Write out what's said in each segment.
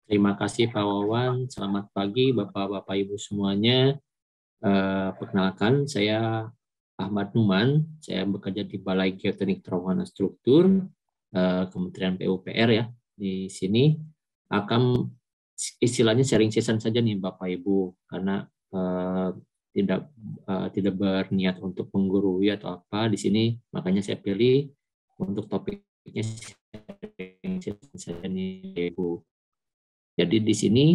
Terima kasih Pak Wawan. Selamat pagi Bapak-Bapak Ibu semuanya. Perkenalkan, saya Ahmad Numan. Saya bekerja di Balai Geoteknik Terowongan dan Struktur, Kementerian PUPR ya. Di sini akan istilahnya sharing session saja nih Bapak Ibu, karena tidak tidak berniat untuk menggurui atau apa di sini. Makanya saya pilih untuk topiknya sharing session saja nih Ibu. Jadi di sini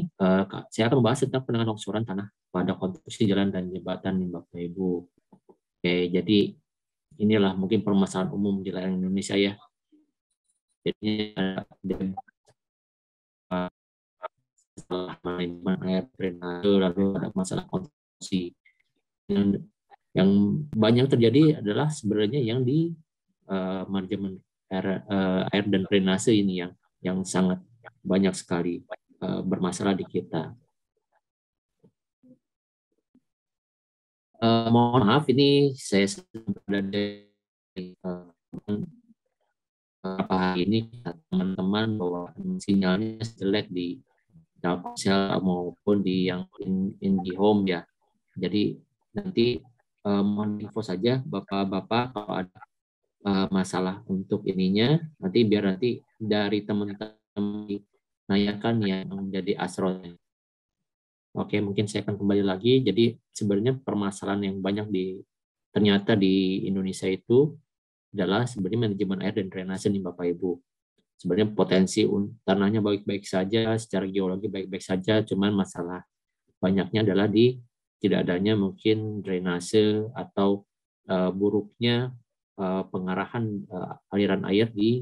saya akan membahas tentang penanganan longsoran tanah pada konstruksi jalan dan jembatan nih Bapak Ibu. Oke, jadi inilah mungkin permasalahan umum di lereng Indonesia ya. Jadi ada masalah manajemen air drainase, lalu ada masalah konstruksi. Yang banyak terjadi adalah sebenarnya yang di manajemen air dan drainase ini yang sangat banyak sekali bermasalah di kita. Mohon maaf ini saya berada di beberapa hari ini teman-teman bahwa sinyalnya jelek di Telkomsel maupun di yang IndiHome ya. Jadi nanti mohon info saja Bapak-bapak kalau ada masalah untuk ininya, nanti biar nanti dari teman-teman nanyakan yang menjadi asrolnya. Oke, mungkin saya akan kembali lagi. Jadi sebenarnya permasalahan yang banyak ternyata di Indonesia itu adalah sebenarnya manajemen air dan drainase nih Bapak Ibu. Sebenarnya potensi tanahnya baik-baik saja, secara geologi baik-baik saja, cuman masalah banyaknya adalah di tidak adanya mungkin drainase atau buruknya pengarahan aliran air di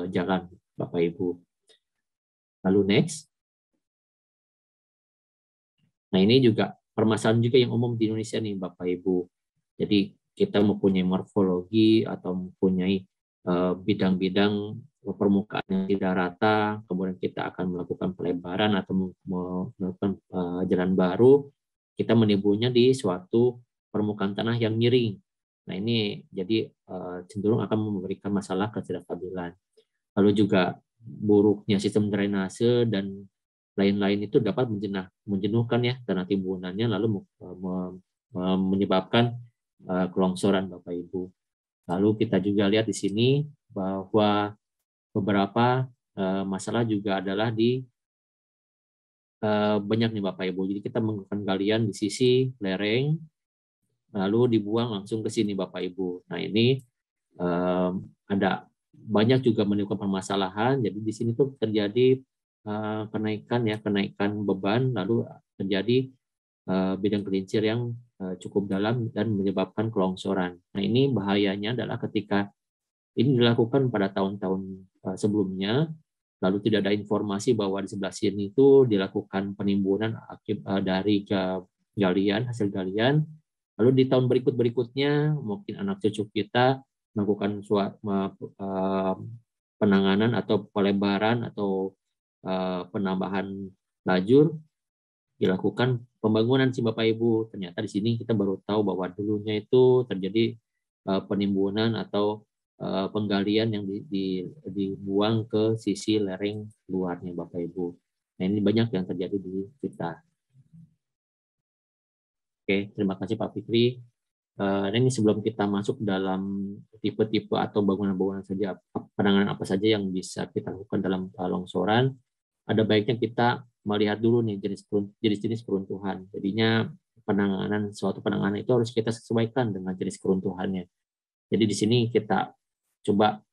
jalan Bapak Ibu. Lalu next. Nah, ini juga permasalahan juga yang umum di Indonesia nih Bapak Ibu. Jadi kita mempunyai morfologi atau mempunyai bidang-bidang permukaan yang tidak rata, kemudian kita akan melakukan pelebaran atau melakukan jalan baru, kita menimbulnya di suatu permukaan tanah yang miring. Nah, ini jadi cenderung akan memberikan masalah ketidakstabilan. Lalu juga buruknya sistem drainase dan lain-lain itu dapat menjenuhkan ya tanah timbunannya, lalu menyebabkan kelongsoran Bapak Ibu. Lalu kita juga lihat di sini bahwa beberapa masalah juga adalah di banyak nih Bapak Ibu. Jadi kita melakukan galian di sisi lereng, lalu dibuang langsung ke sini Bapak Ibu. Nah ini ada banyak juga menimbulkan permasalahan. Jadi di sini tuh terjadi kenaikan beban, lalu terjadi bidang gelincir yang cukup dalam dan menyebabkan kelongsoran. Nah ini bahayanya adalah ketika ini dilakukan pada tahun-tahun sebelumnya, lalu tidak ada informasi bahwa di sebelah sini itu dilakukan penimbunan dari hasil galian, lalu di tahun berikutnya mungkin anak cucu kita melakukan penanganan atau pelebaran atau penambahan lajur, dilakukan pembangunan sih Bapak Ibu. Ternyata di sini kita baru tahu bahwa dulunya itu terjadi penimbunan atau penggalian yang dibuang ke sisi lereng luarnya Bapak Ibu. Nah ini banyak yang terjadi di kita. Oke, terima kasih Pak Fikri. Ini sebelum kita masuk dalam tipe-tipe atau bangunan-bangunan saja, penanganan apa saja yang bisa kita lakukan dalam longsoran, ada baiknya kita melihat dulu nih jenis-jenis keruntuhan. Jadinya suatu penanganan itu harus kita sesuaikan dengan jenis keruntuhannya. Jadi di sini kita coba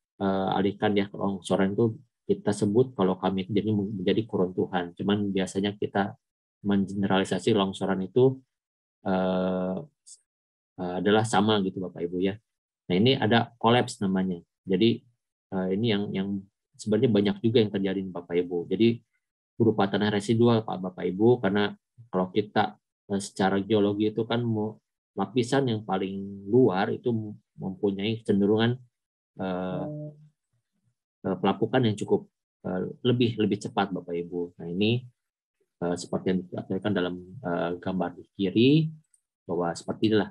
alihkan ya, longsoran itu kita sebut kalau kami jadi menjadi keruntuhan. Cuman biasanya kita mengeneralisasi longsoran itu adalah sama gitu Bapak Ibu ya. Nah ini ada kolaps namanya. Jadi ini yang sebenarnya banyak juga yang terjadi Bapak Ibu. Jadi berupa tanah residual Pak Bapak Ibu, karena kalau kita secara geologi itu kan lapisan yang paling luar itu mempunyai cenderungan pelapukan yang cukup lebih cepat Bapak Ibu. Nah ini seperti yang diperlihatkan dalam gambar di kiri, bahwa seperti inilah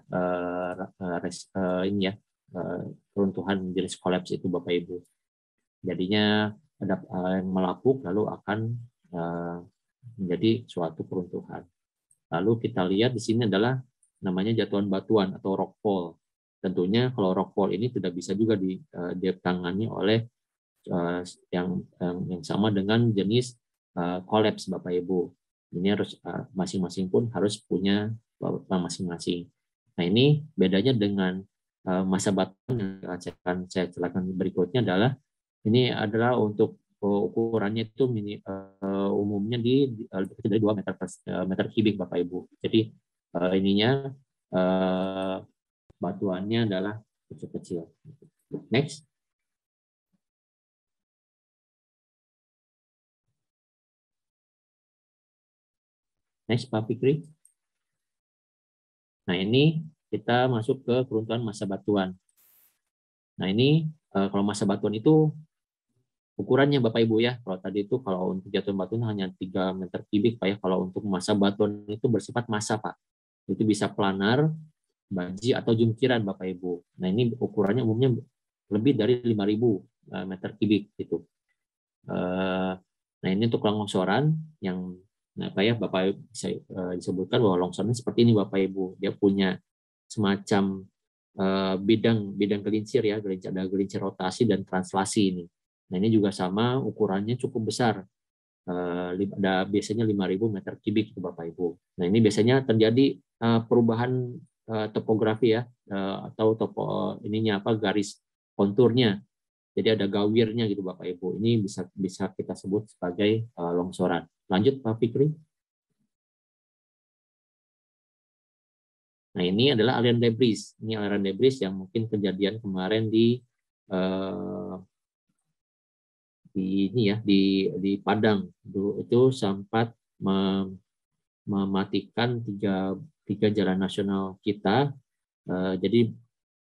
ini ya keruntuhan jenis kolaps itu Bapak Ibu. Jadinya ada yang melapuk lalu akan menjadi suatu keruntuhan. Lalu kita lihat di sini adalah namanya jatuhan batuan atau rockfall. Tentunya kalau rockfall ini tidak bisa juga ditangani oleh yang sama dengan jenis collapse Bapak Ibu. Ini harus masing-masing pun harus punya masing-masing. Nah, ini bedanya dengan masa batuan yang akan saya jelaskan berikutnya adalah ini adalah untuk ukurannya itu umumnya lebih kecil dari 2 meter kubik Bapak Ibu. Jadi ininya batuannya adalah kecil-kecil. Next. Next, Pak Fikri. Nah, ini kita masuk ke keruntuhan masa batuan. Nah, ini kalau masa batuan itu ukurannya Bapak Ibu ya. Kalau tadi itu kalau untuk jatuhan batuan hanya 3 meter kubik Pak ya. Kalau untuk masa batuan itu bersifat massa Pak. Itu bisa planar, banji atau jungkiran Bapak Ibu. Nah, ini ukurannya umumnya lebih dari 5.000 meter kubik gitu. Nah, ini untuk longsoran yang Bapak bisa disebutkan bahwa longsoran seperti ini Bapak Ibu. Dia punya semacam bidang gelincir ya, ada gelincir rotasi dan translasi ini. Nah, ini juga sama ukurannya cukup besar. Ada biasanya 5.000 meter kubik itu Bapak Ibu. Nah, ini biasanya terjadi perubahan topografi ya, atau garis konturnya. Jadi ada gawirnya gitu Bapak Ibu. Ini bisa kita sebut sebagai longsoran. Lanjut Pak Fikri. Nah, ini adalah aliran debris. Ini aliran debris yang mungkin kejadian kemarin di Padang. Itu sempat mematikan tiga jalan nasional kita. Jadi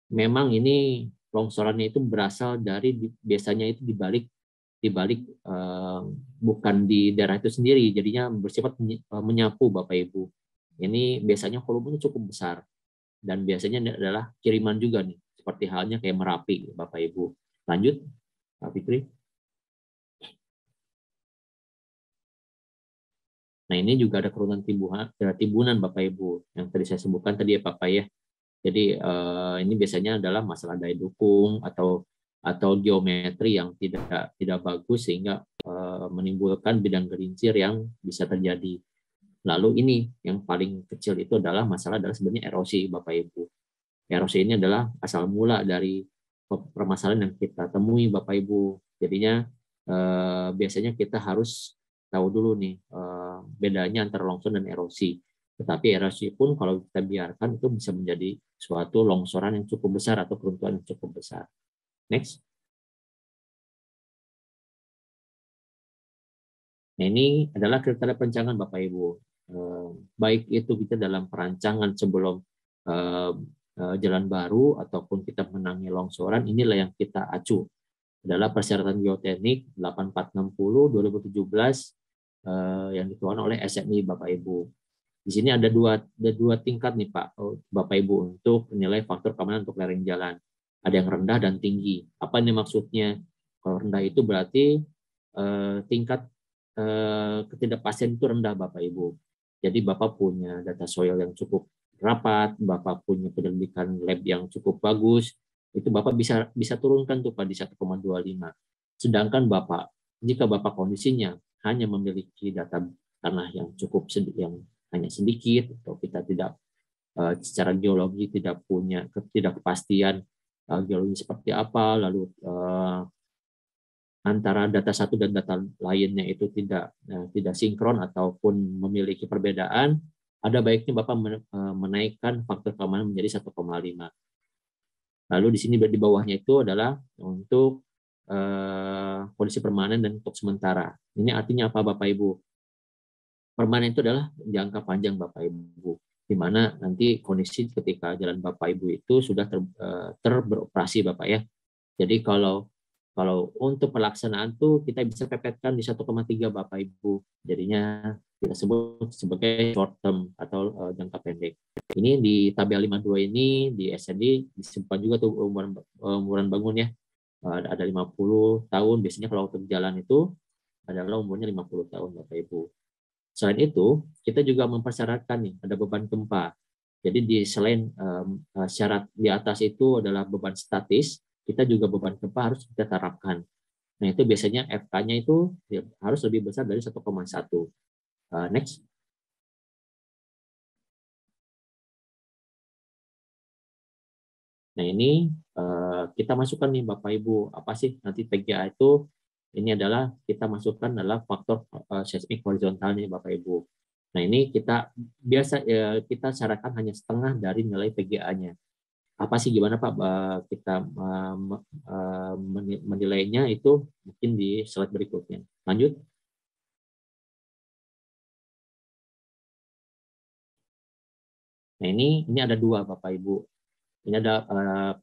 memang ini longsorannya itu berasal dari biasanya itu dibalik bukan di daerah itu sendiri, jadinya bersifat menyapu Bapak Ibu. Ini biasanya volumenya cukup besar dan biasanya ini adalah kiriman juga nih, seperti halnya kayak Merapi Bapak Ibu. Lanjut Pak Fikri. Nah, ini juga ada keruntuhan timbunan Bapak Ibu yang tadi saya sebutkan tadi ya Bapak ya. Jadi ini biasanya adalah masalah daya dukung atau geometri yang tidak bagus sehingga menimbulkan bidang gelincir yang bisa terjadi. Lalu ini yang paling kecil itu adalah sebenarnya erosi Bapak Ibu. Erosi ini adalah asal mula dari permasalahan yang kita temui Bapak Ibu. Jadinya biasanya kita harus tahu dulu nih bedanya antara longsor dan erosi. Tetapi erosi pun kalau kita biarkan itu bisa menjadi suatu longsoran yang cukup besar atau keruntuhan yang cukup besar. Next. Nah, ini adalah kriteria perencanaan Bapak Ibu. Baik itu kita dalam perancangan sebelum jalan baru ataupun kita menangi longsoran, inilah yang kita acu. Adalah persyaratan geoteknik 8460 2017 yang dikeluarkan oleh SNI Bapak Ibu. Di sini ada dua tingkat nih Pak Bapak Ibu untuk menilai faktor keamanan untuk lereng jalan. Ada yang rendah dan tinggi. Apa ini maksudnya? Kalau rendah itu berarti tingkat ketidakpastian itu rendah Bapak Ibu. Jadi Bapak punya data soil yang cukup rapat, Bapak punya penyelidikan lab yang cukup bagus, itu Bapak bisa turunkan tuh Pak di 1,25. Sedangkan jika Bapak kondisinya hanya memiliki data tanah yang cukup yang hanya sedikit, atau kita tidak secara geologi tidak punya ketidakpastian geologi seperti apa, lalu antara data satu dan data lainnya itu tidak sinkron ataupun memiliki perbedaan, ada baiknya Bapak menaikkan faktor keamanan menjadi 1,5. Lalu di sini di bawahnya itu adalah untuk kondisi permanen dan untuk sementara. Ini artinya apa Bapak Ibu? Permanen itu adalah jangka panjang Bapak Ibu, di mana nanti kondisi ketika jalan Bapak Ibu itu sudah beroperasi Bapak ya. Jadi kalau untuk pelaksanaan tuh kita bisa pepetkan di 1,3 Bapak Ibu. Jadinya kita sebut sebagai short term atau jangka pendek. Ini di tabel 52 ini di SND disebutkan juga tuh umuran bangun ya. Ada 50 tahun biasanya kalau untuk jalan itu adalah umurnya 50 tahun, Bapak Ibu. Selain itu, kita juga mempersyaratkan nih ada beban gempa. Jadi di selain syarat di atas itu adalah beban statis, kita juga beban gempa harus kita terapkan. Nah, itu biasanya FK-nya itu ya, harus lebih besar dari 1,1. Next. Nah, ini kita masukkan nih Bapak Ibu, apa sih nanti PGA itu, ini adalah kita masukkan adalah faktor seismik horizontal nih Bapak Ibu. Nah, ini kita biasa kita syaratkan hanya setengah dari nilai PGA-nya. Apa sih gimana Pak kita menilainya itu mungkin di slide berikutnya. Lanjut. Nah, ini ada dua Bapak Ibu. Ini ada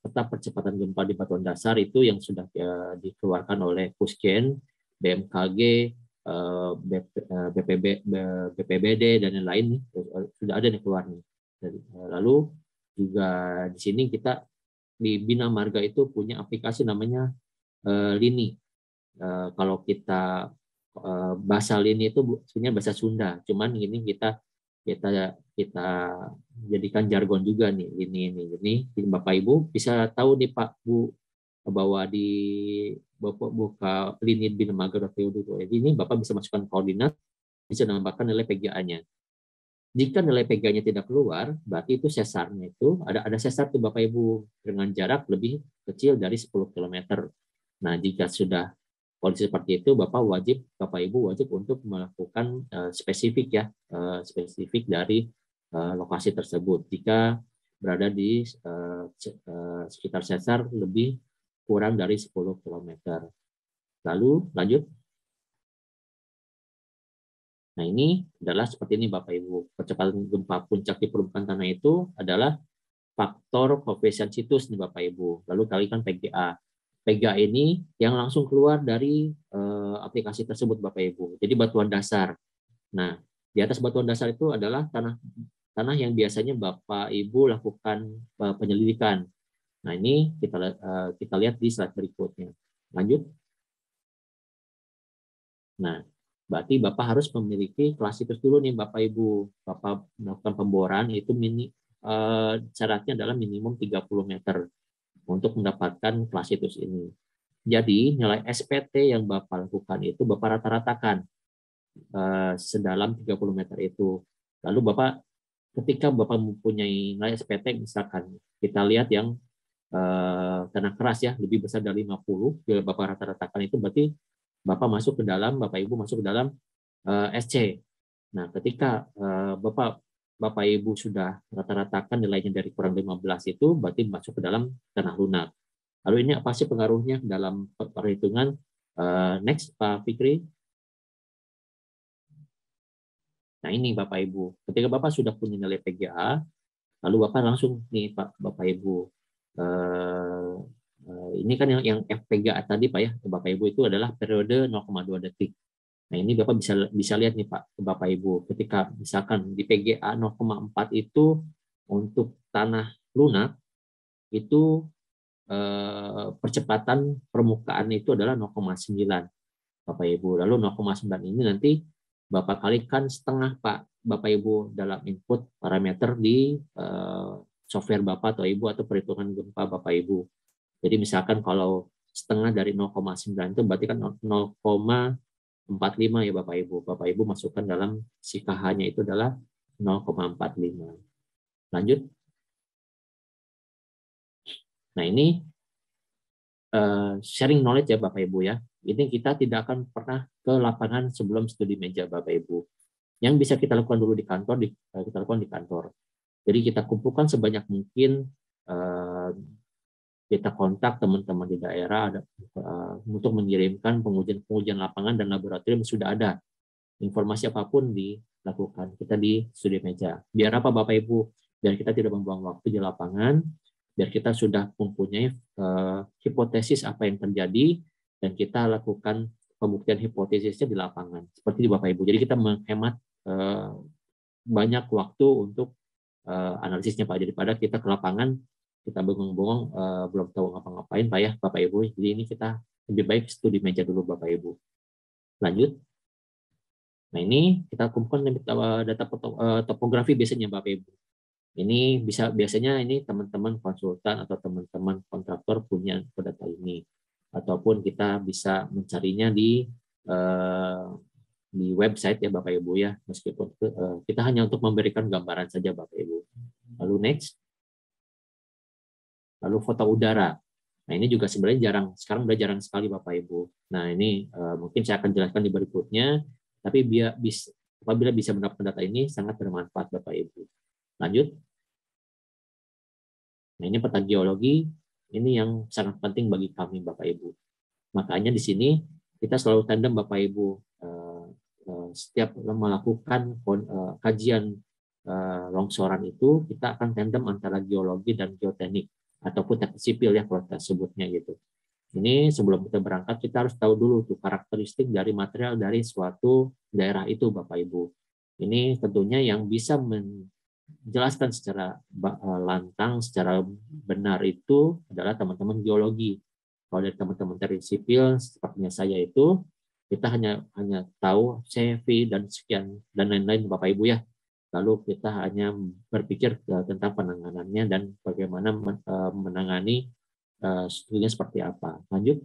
peta percepatan gempa di batuan dasar itu yang sudah dikeluarkan oleh Pusken, BMKG, BPBD dan lain-lain sudah ada nih keluar nih. Lalu juga di sini kita di Bina Marga itu punya aplikasi namanya Lini. Kalau kita bahasa Lini itu sebenarnya bahasa Sunda, cuman ini kita kita kita jadikan jargon juga nih ini Bapak Ibu bisa tahu nih Pak Bu bahwa di Bapak buka Lini Bina Marga ini Bapak bisa masukkan koordinat, bisa menambahkan nilai PGA-nya. Jika nilai PGA-nya tidak keluar, berarti itu sesarnya itu ada sesar tuh Bapak Ibu dengan jarak lebih kecil dari 10 km. Nah, jika sudah kondisi seperti itu, Bapak Ibu wajib untuk melakukan spesifik ya, spesifik dari lokasi tersebut. Jika berada di sekitar sesar lebih kurang dari 10 km. Lalu lanjut. Nah, ini adalah seperti ini Bapak Ibu. Percepatan gempa puncak di permukaan tanah itu adalah faktor koefisien situs nih Bapak Ibu. Lalu kalikan PGA. PGA ini yang langsung keluar dari aplikasi tersebut Bapak Ibu. Jadi batuan dasar. Nah, di atas batuan dasar itu adalah tanah yang biasanya Bapak Ibu lakukan penyelidikan. Nah, ini kita lihat di slide berikutnya. Lanjut. Nah, berarti Bapak harus memiliki kelas situs dulu nih Bapak Ibu. Bapak melakukan pemboran itu syaratnya adalah minimum 30 meter untuk mendapatkan kelas situs ini. Jadi nilai SPT yang Bapak lakukan itu Bapak rata-ratakan sedalam 30 meter itu. Lalu ketika Bapak mempunyai nilai SPT misalkan kita lihat yang tanah keras ya lebih besar dari 50, bila Bapak rata-ratakan itu berarti Bapak Ibu masuk ke dalam SC. Nah, ketika Bapak Ibu sudah rata-ratakan nilainya dari kurang 15 itu berarti masuk ke dalam tanah lunak. Lalu ini apa sih pengaruhnya dalam perhitungan? Next, Pak Fikri. Nah, ini Bapak Ibu. Ketika Bapak sudah punya nilai PGA, lalu Bapak langsung nih Bapak Ibu. Ini kan yang FPGA tadi Pak ya, Bapak Ibu itu adalah periode 0,2 detik. Nah, ini Bapak bisa lihat nih Pak, Bapak Ibu, ketika misalkan di PGA 0,4 itu untuk tanah lunak itu percepatan permukaan itu adalah 0,9 Bapak Ibu. Lalu 0,9 ini nanti Bapak kalikan setengah Pak Bapak Ibu dalam input parameter di software Bapak atau Ibu atau perhitungan gempa Bapak Ibu. Jadi misalkan kalau setengah dari 0,9 itu berarti kan 0,45 ya Bapak Ibu. Bapak Ibu masukkan dalam si KH-nya itu adalah 0,45. Lanjut. Nah, ini sharing knowledge ya Bapak Ibu ya. Ini kita tidak akan pernah ke lapangan sebelum studi meja Bapak Ibu. Yang bisa kita lakukan dulu di kantor, kita lakukan di kantor. Jadi kita kumpulkan sebanyak mungkin, kita kontak teman-teman di daerah untuk mengirimkan pengujian lapangan dan laboratorium sudah ada. Informasi apapun dilakukan kita di studi meja. Biar apa Bapak Ibu? Biar kita tidak membuang waktu di lapangan, biar kita sudah mempunyai hipotesis apa yang terjadi dan kita lakukan pembuktian hipotesisnya di lapangan. Seperti itu Bapak Ibu. Jadi kita menghemat banyak waktu untuk analisisnya Pak. Daripada kita ke lapangan kita bengong-bengong belum tahu ngapa-ngapain Pak ya Bapak Ibu. Jadi ini kita lebih baik studi meja dulu Bapak Ibu. Lanjut. Nah, ini kita kumpulkan data topografi biasanya Bapak Ibu. Ini biasanya ini teman-teman konsultan atau teman-teman kontraktor punya data ini, ataupun kita bisa mencarinya di website ya Bapak Ibu ya, meskipun kita hanya untuk memberikan gambaran saja Bapak Ibu. Lalu next. Lalu foto udara. Nah, ini juga sebenarnya sekarang udah jarang sekali Bapak Ibu. Nah, ini mungkin saya akan jelaskan di berikutnya, tapi apabila bisa mendapatkan data ini sangat bermanfaat Bapak Ibu. Lanjut. Nah, ini peta geologi, ini yang sangat penting bagi kami Bapak Ibu. Makanya di sini kita selalu tandem Bapak Ibu, setiap melakukan kajian longsoran itu, kita akan tandem antara geologi dan geoteknik, ataupun teknik sipil ya kalau kita sebutnya gitu. Ini sebelum kita berangkat, kita harus tahu dulu tuh karakteristik dari material dari suatu daerah itu Bapak Ibu. Ini tentunya yang bisa menjelaskan secara lantang, secara benar itu adalah teman-teman geologi. Kalau dari teman-teman teknik sipil, sepertinya saya itu, kita hanya tahu CV dan sekian dan lain-lain Bapak Ibu ya. Lalu kita hanya berpikir tentang penanganannya dan bagaimana menangani studinya seperti apa. Lanjut.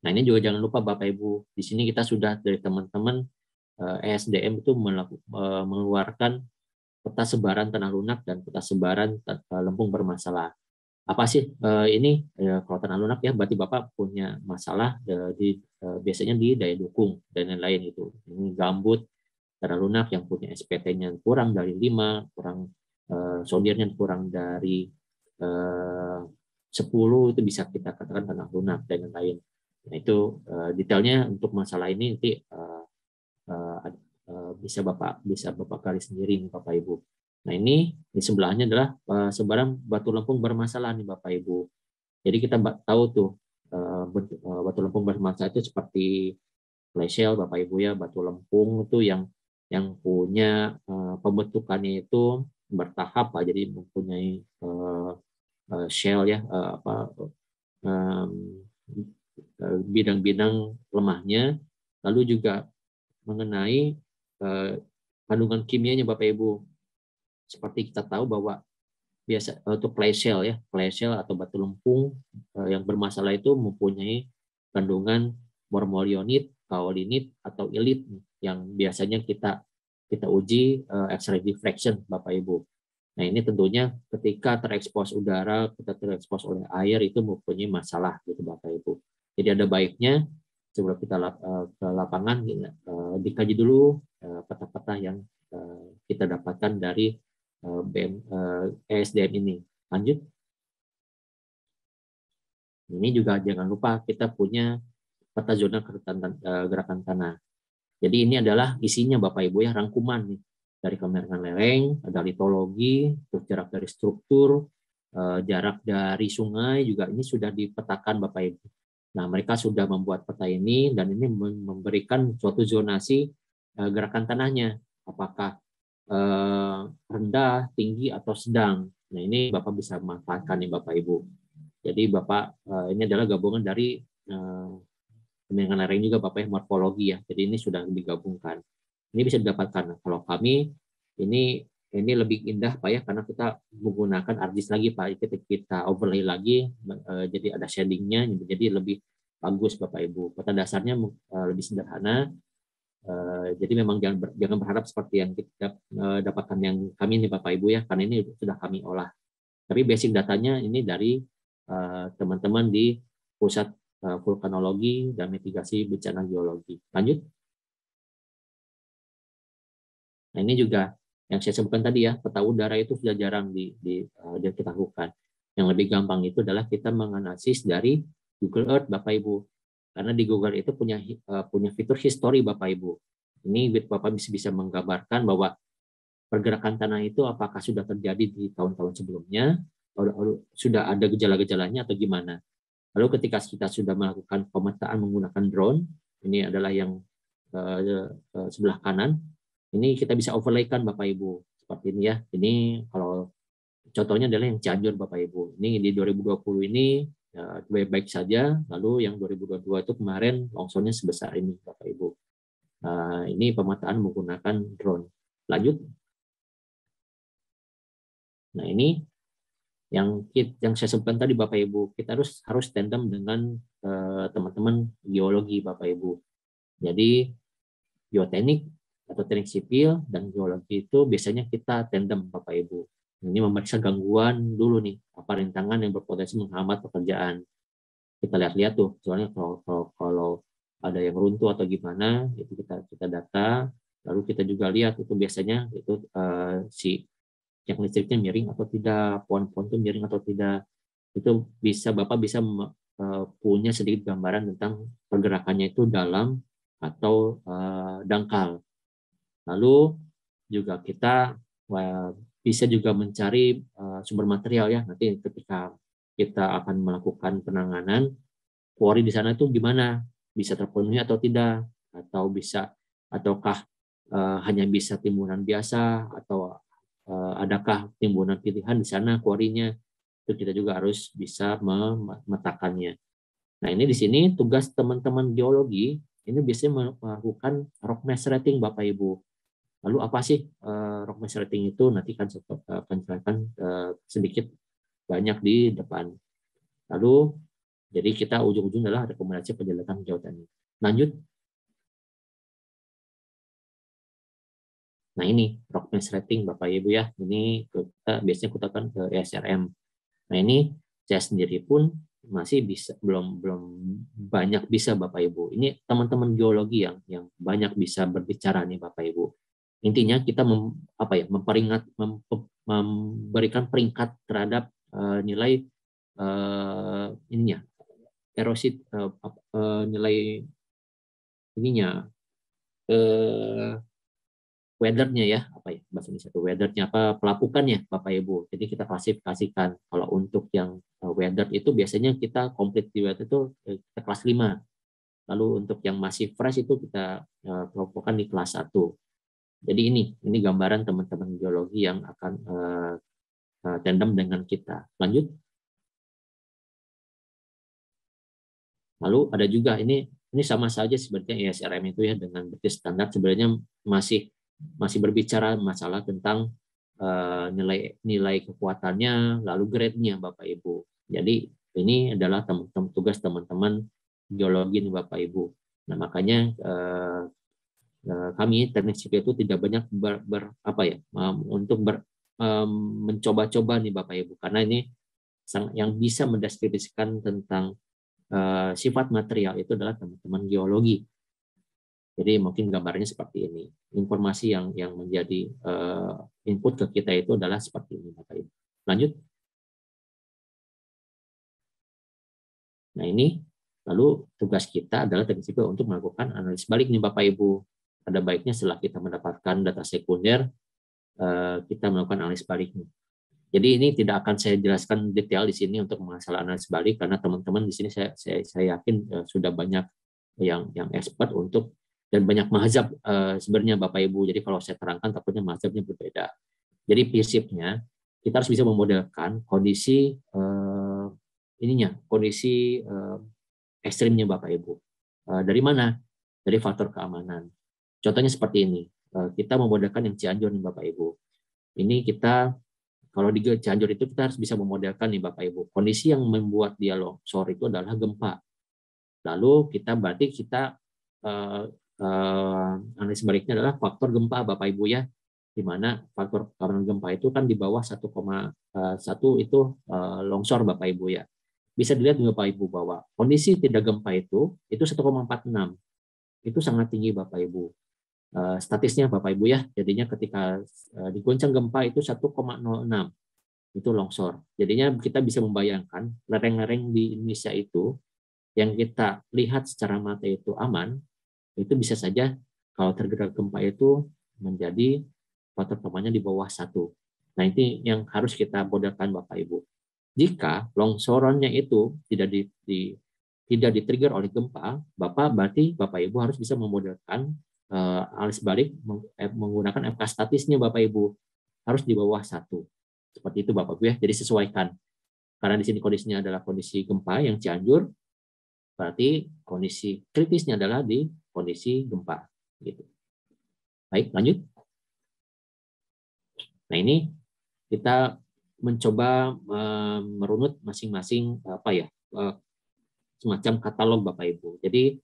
Nah, ini juga jangan lupa Bapak Ibu, di sini kita sudah dari teman-teman ESDM itu mengeluarkan peta sebaran tanah lunak dan peta sebaran lempung bermasalah. Apa sih ini kalau tanah lunak ya, berarti Bapak punya masalah biasanya di daya dukung dan lain-lain itu. Ini gambut, tanah lunak yang punya SPT-nya kurang dari 5, kurang sodirnya kurang dari 10, itu bisa kita katakan tanah lunak dan lain-lain. Nah, itu detailnya untuk masalah ini nanti bisa Bapak gali sendiri nih Bapak Ibu. Nah, ini di sebelahnya adalah sebaran batu lempung bermasalah nih Bapak Ibu. Jadi kita tahu tuh batu lempung bermasalah itu seperti clay shell Bapak Ibu ya, batu lempung itu yang punya pembentukannya itu bertahap Pak. Jadi mempunyai shell ya, bidang-bidang lemahnya, lalu juga mengenai kandungan kimianya Bapak Ibu. Seperti kita tahu bahwa biasa untuk clay shell ya, clay shell atau batu lempung yang bermasalah itu mempunyai kandungan mormolionit, kaolinit atau ilit yang biasanya kita uji X-ray diffraction Bapak Ibu. Nah, ini tentunya ketika terekspos udara, kita terekspos oleh air itu mempunyai masalah gitu Bapak Ibu. Jadi ada baiknya sebelum kita ke lapangan dikaji dulu peta-peta yang kita dapatkan dari ESDM ini. Lanjut. Ini juga jangan lupa kita punya peta zona gerakan tanah. Jadi ini adalah isinya Bapak Ibu ya, rangkuman nih dari kemiringan lereng, ada litologi, jarak dari struktur, jarak dari sungai juga ini sudah dipetakan Bapak Ibu. Nah, mereka sudah membuat peta ini dan ini memberikan suatu zonasi gerakan tanahnya, apakah rendah, tinggi atau sedang. Nah, ini Bapak bisa manfaatkan nih Bapak Ibu. Jadi Bapak ini adalah gabungan dari kemiringan lereng juga Bapak ya, morfologi ya. Jadi ini sudah digabungkan. Ini bisa didapatkan. Kalau kami ini lebih indah Pak ya, karena kita menggunakan ArcGIS lagi Pak. Kita overlay lagi, jadi ada shadingnya, jadi lebih bagus Bapak Ibu. Peta dasarnya lebih sederhana. Jadi memang jangan berharap seperti yang kita dapatkan yang kami ini Bapak Ibu ya, karena ini sudah kami olah. Tapi basic datanya ini dari teman-teman di pusat vulkanologi dan mitigasi bencana geologi. Lanjut. Nah, ini juga yang saya sebutkan tadi ya, peta udara itu sudah jarang kita lakukan. Yang lebih gampang itu adalah kita menganalisis dari Google Earth Bapak Ibu. Karena di Google itu punya fitur history Bapak Ibu. Ini Bapak bisa menggambarkan bahwa pergerakan tanah itu apakah sudah terjadi di tahun-tahun sebelumnya, sudah ada gejala-gejalanya atau gimana. Lalu ketika kita sudah melakukan pemetaan menggunakan drone, ini adalah yang sebelah kanan, ini kita bisa overlaykan Bapak Ibu. Seperti ini ya. Ini kalau contohnya adalah yang Cianjur Bapak Ibu. Ini di 2020 ini baik-baik saja. Lalu yang 2022 itu kemarin longsornya sebesar ini, Bapak Ibu. Ini pemetaan menggunakan drone. Lanjut. Nah, ini yang saya sebutkan tadi, Bapak Ibu. Kita harus tandem dengan teman-teman geologi, Bapak Ibu. Jadi geoteknik atau teknik sipil dan geologi itu biasanya kita tandem, Bapak Ibu. Ini memeriksa gangguan dulu nih, apa rintangan yang berpotensi menghambat pekerjaan. Kita lihat-lihat tuh, soalnya kalau ada yang runtuh atau gimana, itu kita data. Lalu kita juga lihat itu biasanya itu si yang listriknya miring atau tidak, pohon-pohon itu miring atau tidak. Itu Bapak bisa punya sedikit gambaran tentang pergerakannya itu dalam atau dangkal. Lalu juga kita bisa juga mencari sumber material ya, nanti ketika kita akan melakukan penanganan, kuari di sana itu gimana, bisa terpenuhi atau tidak, ataukah hanya bisa timbunan biasa, atau adakah timbunan pilihan di sana kuarinya, itu kita juga harus bisa memetakannya. Nah, ini di sini tugas teman-teman geologi ini biasanya melakukan rock mass rating, Bapak Ibu. Lalu apa sih rock mass rating itu? Nanti kan saya akan jelaskan sedikit banyak di depan. Lalu jadi kita ujung-ujung adalah rekomendasi penjelasan geoteknik. Lanjut. Nah, ini rock mass rating, Bapak Ibu ya. Ini kita biasanya kutakan ke ESRM. Nah, ini saya sendiri pun masih belum banyak bisa, Bapak Ibu. Ini teman-teman geologi yang banyak bisa berbicara nih, Bapak Ibu. Intinya kita memberikan peringkat terhadap nilai ininya, erosi, nilai ininya, weather-nya ya, bahasa Indonesia itu weather-nya, pelapukannya, Bapak Ibu. Jadi kita klasifikasikan. Kalau untuk yang weather itu biasanya kita complete di weather itu kita kelas 5. Lalu untuk yang masih fresh itu kita kelompokkan di kelas 1. Jadi ini gambaran teman-teman geologi yang akan tandem dengan kita. Lanjut. Lalu ada juga ini sama saja sebenarnya ESRM itu ya, dengan British Standard sebenarnya masih berbicara masalah tentang nilai kekuatannya, lalu grade-nya, Bapak Ibu. Jadi ini adalah tugas teman-teman geologi nih, Bapak Ibu. Nah, makanya kami teknik sipil itu tidak banyak untuk mencoba-coba nih, Bapak Ibu, karena ini yang bisa mendeskripsikan tentang sifat material itu adalah teman-teman geologi. Jadi mungkin gambarnya seperti ini. Informasi yang menjadi input ke kita itu adalah seperti ini, Bapak Ibu. Lanjut. Nah, ini lalu tugas kita adalah teknik sipil untuk melakukan analisis balik nih, Bapak Ibu. Ada baiknya setelah kita mendapatkan data sekunder, kita melakukan analisis balik nih. Jadi ini tidak akan saya jelaskan detail di sini untuk masalah analisis balik, karena teman-teman di sini saya yakin sudah banyak yang expert untuk, dan banyak mazhab sebenarnya, Bapak Ibu. Jadi kalau saya terangkan takutnya mazhabnya berbeda. Jadi prinsipnya kita harus bisa memodelkan kondisi kondisi ekstrimnya, Bapak Ibu. Dari mana? Dari faktor keamanan. Contohnya seperti ini. Kita memodelkan yang Cianjur nih, Bapak Ibu. Ini kita kalau di Cianjur itu kita harus bisa memodelkan nih, Bapak Ibu. Kondisi yang membuat dia longsor itu adalah gempa. Lalu kita analisis baliknya adalah faktor gempa, Bapak Ibu ya, di mana faktor keamanan gempa itu kan di bawah 1,1 itu longsor, Bapak Ibu ya. Bisa dilihat Bapak Ibu bahwa kondisi tidak gempa itu 1,46. Itu sangat tinggi, Bapak Ibu. Statisnya, Bapak Ibu ya, jadinya ketika diguncang gempa itu 1,06 itu longsor. Jadinya kita bisa membayangkan lereng-lereng di Indonesia itu yang kita lihat secara mata itu aman, itu bisa saja kalau tergerak gempa itu menjadi faktor keamanannya di bawah 1. Nah, ini yang harus kita modelkan, Bapak Ibu. Jika longsorannya itu tidak di-trigger oleh gempa, berarti Bapak Ibu harus bisa memodelkan analis balik menggunakan FK statisnya, Bapak Ibu. Harus di bawah 1. Seperti itu, Bapak Ibu ya. Jadi sesuaikan. Karena di sini kondisinya adalah kondisi gempa yang Cianjur, berarti kondisi kritisnya adalah di kondisi gempa. Gitu. Baik, lanjut. Nah, ini kita mencoba merunut masing-masing semacam katalog Bapak Ibu. Jadi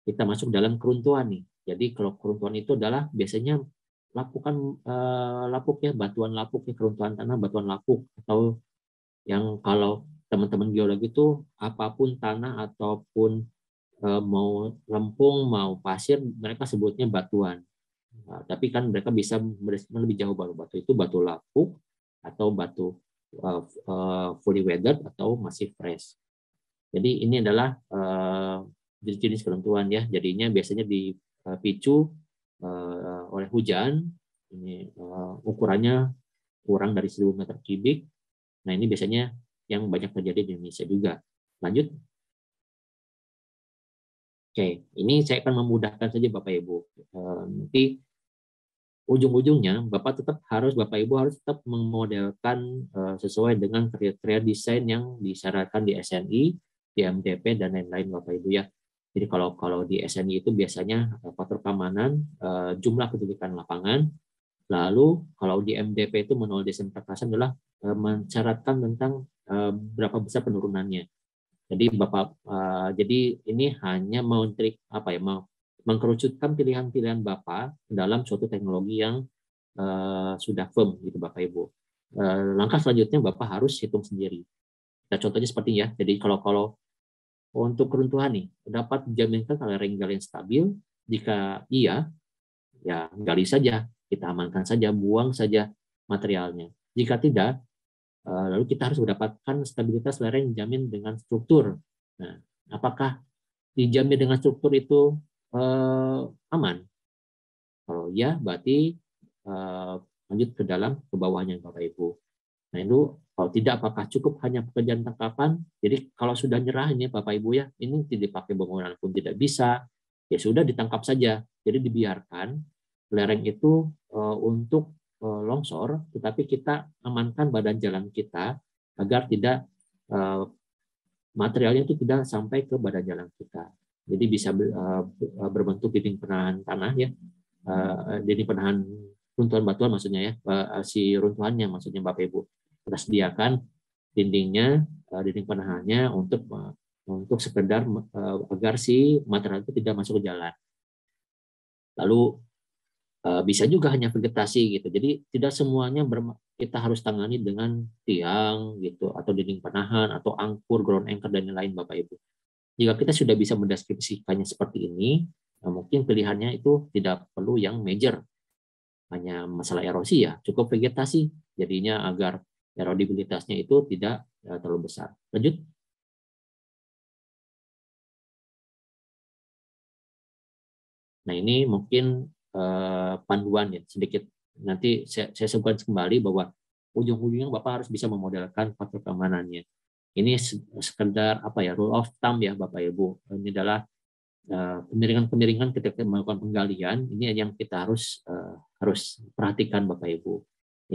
kita masuk dalam keruntuhan nih. Jadi kalau keruntuhan itu adalah biasanya lapuk ya, batuan lapuk ya, keruntuhan tanah batuan lapuk, atau yang kalau teman-teman geologi itu apapun tanah ataupun mau lempung mau pasir mereka sebutnya batuan. Nah, tapi kan mereka bisa beresiko lebih jauh, baru batu itu batu lapuk atau batu fully weathered atau masih fresh. Jadi ini adalah jenis-jenis keruntuhan ya. Jadinya biasanya dipicu oleh hujan. Ini ukurannya kurang dari 1.000 meter kubik. Nah, ini biasanya yang banyak terjadi di Indonesia juga. Lanjut. Oke, ini saya akan memudahkan saja Bapak Ibu. Nanti ujung-ujungnya Bapak Ibu harus tetap memodelkan sesuai dengan kriteria desain yang disyaratkan di SNI, di MDP dan lain-lain Bapak Ibu ya. Jadi kalau di SNI itu biasanya faktor keamanan, jumlah kedudukan lapangan. Lalu kalau di MDP itu manual desain perkasan adalah mensyaratkan tentang berapa besar penurunannya. Jadi jadi ini hanya mau mengkerucutkan pilihan-pilihan Bapak dalam suatu teknologi yang sudah firm gitu Bapak Ibu. Langkah selanjutnya Bapak harus hitung sendiri. Nah, contohnya seperti ya. Jadi kalau untuk keruntuhan nih dapat dijaminkan lereng gali yang stabil. Jika iya, ya gali saja, kita amankan saja, buang saja materialnya. Jika tidak, lalu kita harus mendapatkan stabilitas lereng dijamin dengan struktur. Nah, apakah dijamin dengan struktur itu aman? Kalau ya, berarti lanjut ke bawahnya Bapak Ibu. Nah, itu kalau tidak apakah cukup hanya pekerjaan tangkapan? Jadi kalau sudah nyerah ini Bapak Ibu ya, ini tidak dipakai bangunan pun tidak bisa, ya sudah ditangkap saja. Jadi dibiarkan lereng itu untuk longsor, tetapi kita amankan badan jalan kita agar tidak materialnya itu tidak sampai ke badan jalan kita. Jadi bisa berbentuk dinding penahan tanah ya, dinding penahan runtuhan batuan maksudnya ya, si runtuhannya maksudnya Bapak Ibu. Kita sediakan dindingnya, dinding penahannya untuk sekedar agar si material itu tidak masuk ke jalan. Lalu bisa juga hanya vegetasi gitu. Jadi tidak semuanya kita harus tangani dengan tiang gitu atau dinding penahan atau angkur, ground anchor dan lain-lain Bapak Ibu. Jika kita sudah bisa mendeskripsikannya seperti ini, mungkin pilihannya itu tidak perlu yang major. Hanya masalah erosi ya, cukup vegetasi. Jadinya agar erodibilitasnya itu tidak terlalu besar. Lanjut. Nah, ini mungkin panduan ya sedikit. Nanti saya sebutkan kembali bahwa ujung-ujungnya Bapak harus bisa memodelkan faktor keamanannya. Ini sekedar rule of thumb ya Bapak Ibu. Ini adalah kemiringan-kemiringan ketika melakukan penggalian. Ini yang kita harus perhatikan Bapak Ibu.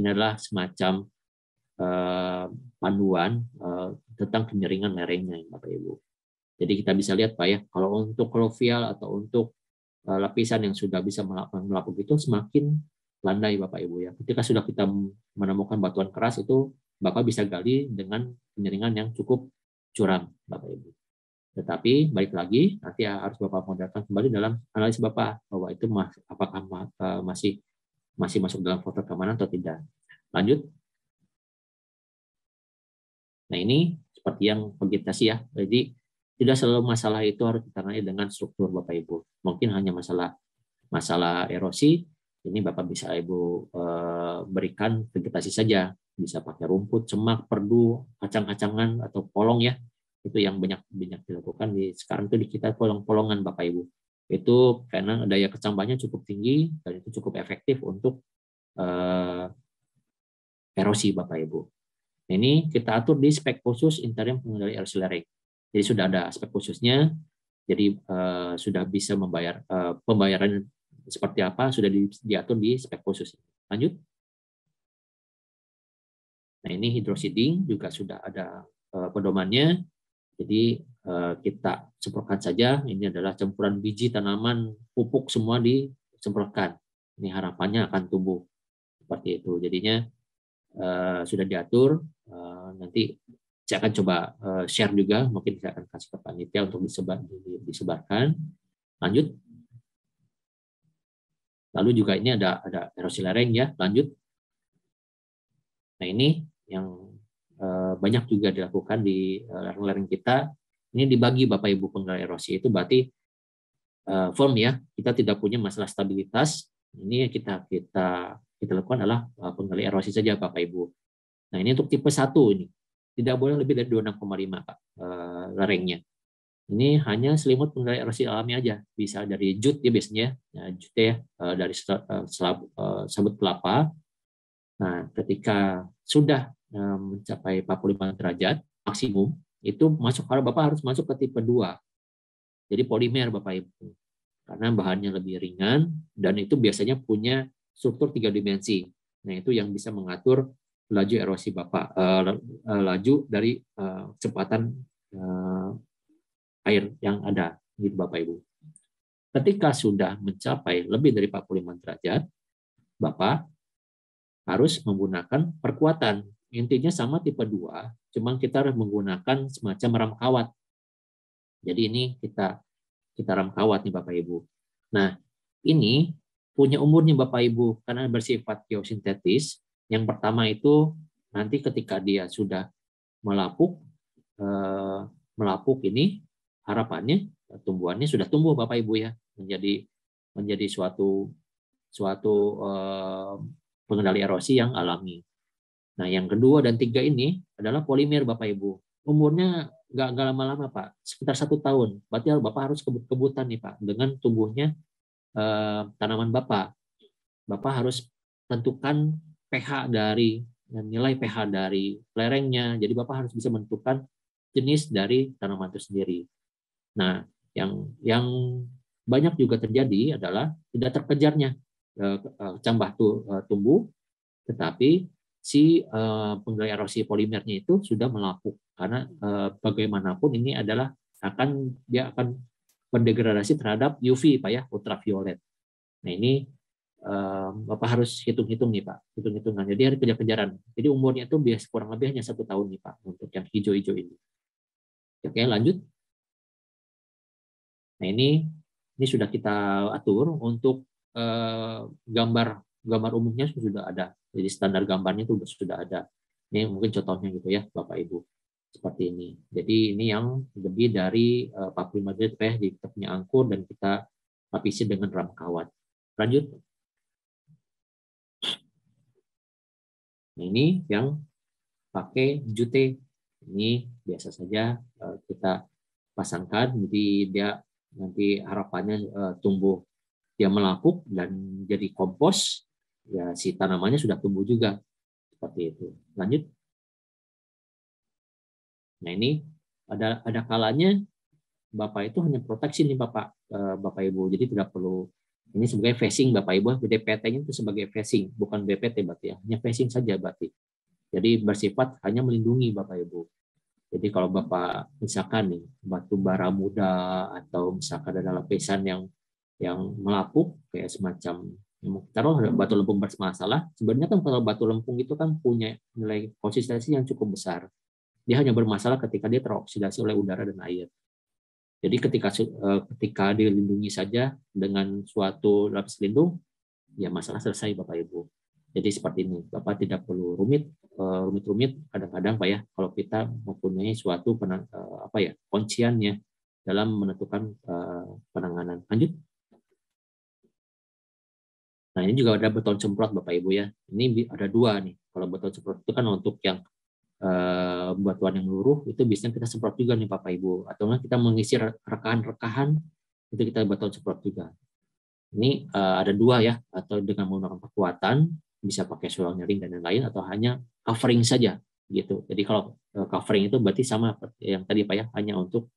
Ini adalah semacam panduan tentang kemiringan lerengnya Bapak Ibu. Jadi kita bisa lihat Pak ya, kalau untuk klovial atau untuk lapisan yang sudah bisa melapuk itu semakin landai Bapak Ibu ya. Ketika sudah kita menemukan batuan keras itu Bapak bisa gali dengan penyaringan yang cukup curam Bapak Ibu. Tetapi balik lagi nanti harus Bapak modalkan kembali dalam analis Bapak bahwa itu apakah masih masuk dalam faktor keamanan atau tidak. Lanjut. Nah, ini seperti yang vegetasi ya. Jadi tidak selalu masalah itu harus ditangani dengan struktur Bapak Ibu. Mungkin hanya masalah erosi, ini Bapak bisa Ibu berikan vegetasi saja. Bisa pakai rumput, semak, perdu, kacang-kacangan atau polong ya. Itu yang banyak dilakukan sekarang itu di kita polong-polongan Bapak Ibu. Itu karena daya kecambahnya cukup tinggi dan itu cukup efektif untuk erosi Bapak Ibu. Ini kita atur di spek khusus interim pengendali erosi lereng. Jadi sudah ada spek khususnya. Jadi sudah bisa pembayaran seperti apa sudah diatur di spek khusus. Lanjut. Nah, ini hydroseeding juga sudah ada pedomannya. Jadi kita semprotkan saja. Ini adalah campuran biji tanaman, pupuk semua disemprotkan. Ini harapannya akan tumbuh seperti itu. Jadinya sudah diatur. Nanti saya akan coba share juga. Mungkin saya akan kasih ke panitia untuk disebarkan. Lanjut. Lalu juga ini ada erosi lereng ya. Lanjut. Nah ini yang banyak juga dilakukan di lereng-lereng kita. Ini dibagi Bapak Ibu pengendali erosi itu berarti firm ya. Kita tidak punya masalah stabilitas. Ini yang kita lakukan adalah pengendali erosi saja Bapak Ibu. Nah ini untuk tipe 1 ini tidak boleh lebih dari 26,5 Pak lerengnya. Ini hanya selimut pengendali erosi alami aja. Bisa dari jute ya biasanya, jute ya dari sabut kelapa. Nah ketika sudah mencapai 45 derajat maksimum, itu Bapak harus masuk ke tipe 2. Jadi polimer Bapak Ibu. Karena bahannya lebih ringan dan itu biasanya punya struktur 3 dimensi. Nah, itu yang bisa mengatur laju erosi Bapak, laju dari kecepatan air yang ada gitu Bapak Ibu. Ketika sudah mencapai lebih dari 45 derajat, Bapak harus menggunakan perkuatan. Intinya sama tipe 2, cuma kita harus menggunakan semacam ram kawat. Jadi ini kita ram kawat nih Bapak Ibu. Nah, ini punya umurnya Bapak Ibu karena bersifat geosintetis. Yang pertama itu nanti ketika dia sudah melapuk ini harapannya tumbuhannya sudah tumbuh Bapak Ibu ya menjadi suatu pengendali erosi yang alami. Nah, yang kedua dan 3 ini adalah polimer Bapak Ibu. Umurnya nggak lama-lama Pak, sekitar 1 tahun. Berarti Bapak harus kebut-kebutan nih Pak dengan tumbuhnya tanaman Bapak. Bapak harus tentukan pH nilai pH dari lerengnya. Jadi Bapak harus bisa menentukan jenis dari tanaman itu sendiri. Nah, yang banyak juga terjadi adalah tidak terkejarnya cambah tumbuh, tetapi si pengendali erosi polimernya itu sudah melapuk karena bagaimanapun ini adalah dia akan berdegradasi terhadap UV Pak ya, ultraviolet. Nah ini Bapak harus hitung-hitung nih Pak, hitung-hitungan. Jadi harus kejar-kejaran. Jadi umurnya itu biasa kurang lebih hanya 1 tahun nih Pak untuk yang hijau-hijau ini. Oke lanjut. Nah ini sudah kita atur untuk gambar umumnya sudah ada. Jadi standar gambarnya itu sudah ada. Ini mungkin contohnya gitu ya Bapak Ibu. Seperti ini. Jadi ini yang lebih dari 45 derajat kita punya angkur dan kita lapisi dengan ram kawat. Lanjut. Nah, ini yang pakai jute. Ini biasa saja kita pasangkan. Jadi dia nanti harapannya tumbuh dia melapuk dan jadi kompos. Ya si tanamannya sudah tumbuh juga. Seperti itu. Lanjut. Nah ini ada kalanya Bapak itu hanya proteksi nih Bapak Ibu. Jadi tidak perlu ini sebagai phasing Bapak Ibu. DPT-nya itu sebagai phasing, bukan BPT berarti ya. Hanya phasing saja berarti. Jadi bersifat hanya melindungi Bapak Ibu. Jadi kalau Bapak misalkan nih batu bara muda atau misalkan ada lapisan yang melapuk kayak semacam taruh batu lempung bermasalah. Sebenarnya kan kalau batu lempung itu kan punya nilai konsistensi yang cukup besar. Dia hanya bermasalah ketika dia teroksidasi oleh udara dan air. Jadi ketika dilindungi saja dengan suatu lapis pelindung, ya masalah selesai Bapak Ibu. Jadi seperti ini, Bapak tidak perlu rumit. Kadang-kadang Pak ya, kalau kita mempunyai suatu kunciannya dalam menentukan penanganan. Lanjut. Nah ini juga ada beton semprot Bapak Ibu ya. Ini ada 2 nih. Kalau beton semprot itu kan untuk yang batuan yang luruh itu biasanya kita semprot juga nih Bapak Ibu, atau kita mengisi rekahan itu kita beton semprot juga. Ini ada 2 ya, atau dengan menggunakan perkuatan bisa pakai sulang nyaring dan lain-lain atau hanya covering saja gitu. Jadi kalau covering itu berarti sama yang tadi Pak ya, hanya untuk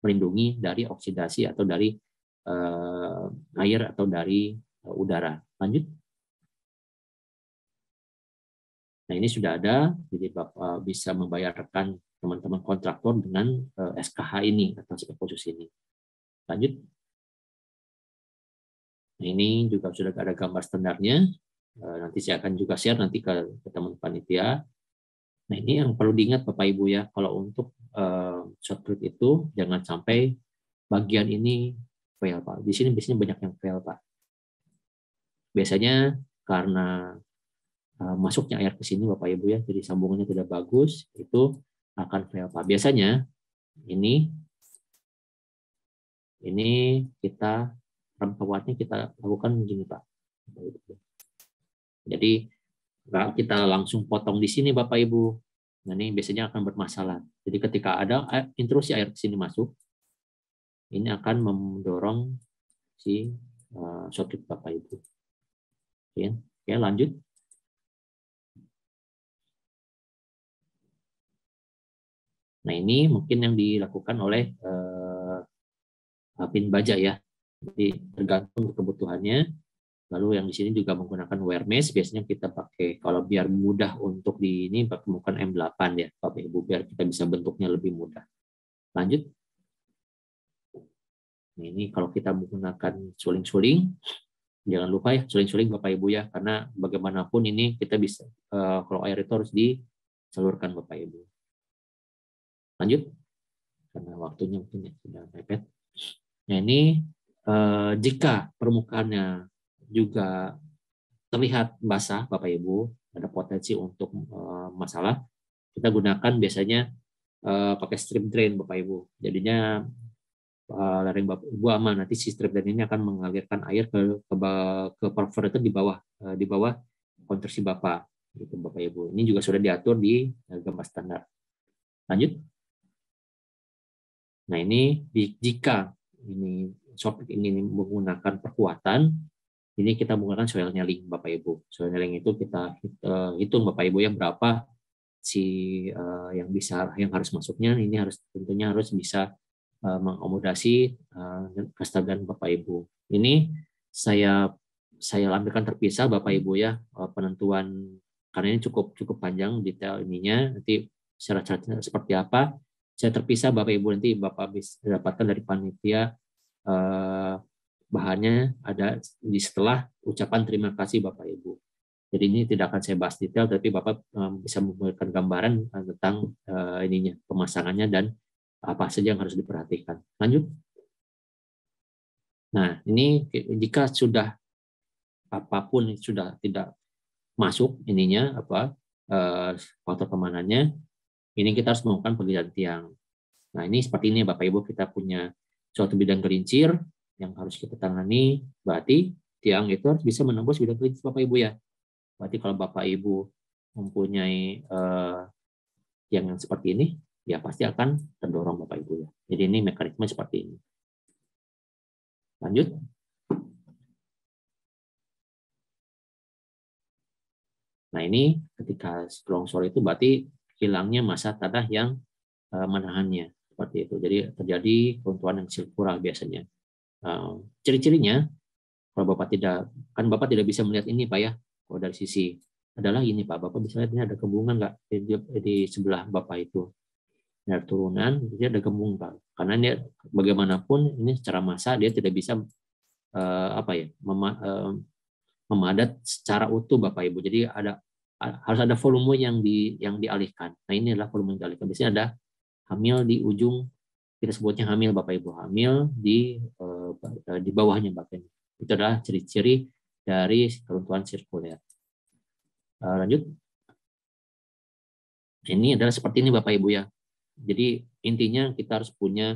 melindungi dari oksidasi atau dari air atau dari udara. Lanjut. Nah ini sudah ada, jadi Bapak bisa membayarkan teman-teman kontraktor dengan SKH ini atau spek khusus ini. Lanjut. Nah, ini juga sudah ada gambar standarnya. Nanti saya akan juga share nanti ke teman panitia. Nah, ini yang perlu diingat Bapak Ibu ya, kalau untuk shortcut itu jangan sampai bagian ini fail Pak. Di sini biasanya banyak yang fail Pak. Biasanya karena masuknya air ke sini Bapak Ibu ya, jadi sambungannya tidak bagus, itu akan fail Pak. Biasanya ini kita perawatnya kita lakukan begini Pak. Jadi kita langsung potong di sini Bapak Ibu. Nah, ini biasanya akan bermasalah. Jadi ketika ada intrusi air ke sini masuk, ini akan mendorong si shortcut Bapak Ibu. Oke, lanjut. Nah, ini mungkin yang dilakukan oleh pin baja ya. Jadi tergantung kebutuhannya. Lalu yang di sini juga menggunakan wire mesh. Biasanya kita pakai, kalau biar mudah untuk di ini, menggunakan M8 ya, Bapak Ibu, biar kita bisa bentuknya lebih mudah. Lanjut. Nah, ini kalau kita menggunakan suling-suling, jangan lupa ya suling-suling Bapak Ibu ya, karena bagaimanapun ini kita bisa kalau air itu harus disalurkan Bapak Ibu. Lanjut, karena waktunya mungkin ya sudah mepet. Nah, ini jika permukaannya juga terlihat basah Bapak Ibu, ada potensi untuk masalah, kita gunakan biasanya pakai strip drain Bapak Ibu. Jadinya lereng Bapak Ibu aman, nanti si strip drain ini akan mengalirkan air ke perforator di bawah konstruksi Bapak gitu Bapak Ibu. Ini juga sudah diatur di gambar standar. Lanjut. Nah, ini jika ini soffit ini menggunakan perkuatan, ini kita menggunakan soil nailing Bapak Ibu. Soil nailing itu kita hitung Bapak Ibu ya, berapa yang harus masuknya. Ini tentunya harus bisa mengakomodasi ketegangan Bapak Ibu. Ini saya lampirkan terpisah Bapak Ibu ya, penentuan, karena ini cukup panjang detail ininya. Nanti syarat-syaratnya seperti apa saya terpisah Bapak Ibu, nanti Bapak bisa dapatkan dari panitia bahannya ada di setelah ucapan terima kasih Bapak Ibu. Jadi ini tidak akan saya bahas detail, tapi Bapak bisa memberikan gambaran tentang ininya, pemasangannya dan apa saja yang harus diperhatikan. Lanjut. Nah, ini jika sudah apapun sudah tidak masuk ininya faktor keamanannya, ini kita harus melakukan penggantian tiang. Nah, ini seperti ini Bapak Ibu, kita punya suatu bidang gelincir yang harus kita tangani, berarti tiang itu harus bisa menembus bidang gelincir Bapak Ibu ya. Berarti kalau Bapak Ibu mempunyai tiang yang seperti ini, ya pasti akan terdorong Bapak Ibu ya. Jadi ini mekanisme seperti ini. Lanjut. Nah, ini ketika longsor itu berarti hilangnya massa tanah yang menahannya seperti itu. Jadi terjadi keruntuhan yang struktural biasanya. Ciri-cirinya, kalau Bapak tidak bisa melihat ini Pak ya, kalau dari sisi adalah ini Pak, Bapak bisa lihat ini ada gembungan nggak di sebelah Bapak itu. Ada turunan, dia ada gembung Pak. Karena dia bagaimanapun ini secara massa dia tidak bisa memadat secara utuh Bapak Ibu. Jadi harus ada volume yang dialihkan. Nah, ini adalah volume yang dialihkan. Biasanya ada hamil di ujung, kita sebutnya hamil Bapak Ibu, hamil di bawahnya Bapak Ibu. Itu adalah ciri-ciri dari keruntuhan sirkuler. Lanjut. Ini adalah seperti ini Bapak Ibu ya. Jadi intinya kita harus punya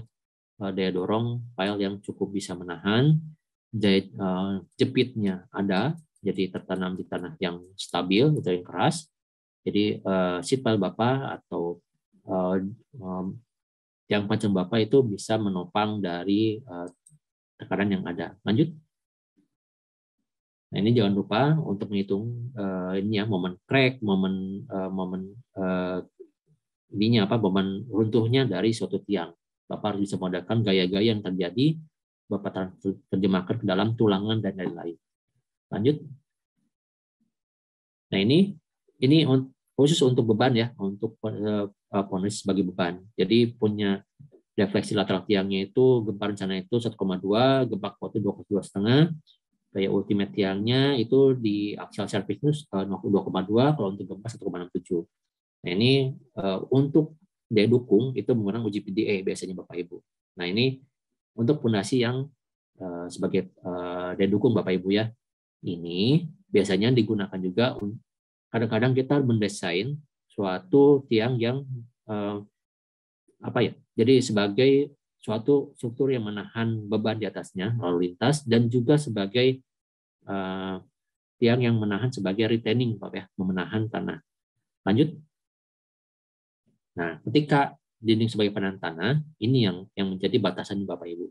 daya dorong pile yang cukup bisa menahan, jepitnya ada, jadi tertanam di tanah yang stabil, atau yang keras. Jadi sheet pile Bapak atau yang panjang Bapak itu bisa menopang dari tekanan yang ada. Lanjut. Nah, ini jangan lupa untuk menghitung ini ya, momen crack, momen momen runtuhnya dari suatu tiang. Bapak harus bisa memodalkan gaya-gaya yang terjadi, Bapak terjemahkan ke dalam tulangan dan lain-lain. Lanjut. Nah, ini khusus untuk beban ya, untuk pondosis sebagai beban. Jadi punya defleksi lateral tiangnya itu gempa rencana itu 1,2, gempa kuat itu 2,5, gaya ultimate tiangnya itu di axial service itu 2,2, kalau untuk gempa 1,67. Nah ini untuk daya dukung itu menggunakan uji PDA biasanya Bapak Ibu. Nah ini untuk pondasi yang sebagai daya dukung Bapak Ibu ya. Ini biasanya digunakan juga kadang-kadang kita mendesain suatu tiang yang jadi sebagai suatu struktur yang menahan beban di atasnya lalu lintas dan juga sebagai tiang yang menahan sebagai retaining Pak ya, menahan tanah. Lanjut. Nah, ketika dinding sebagai penahan tanah, ini yang menjadi batasan Bapak Ibu.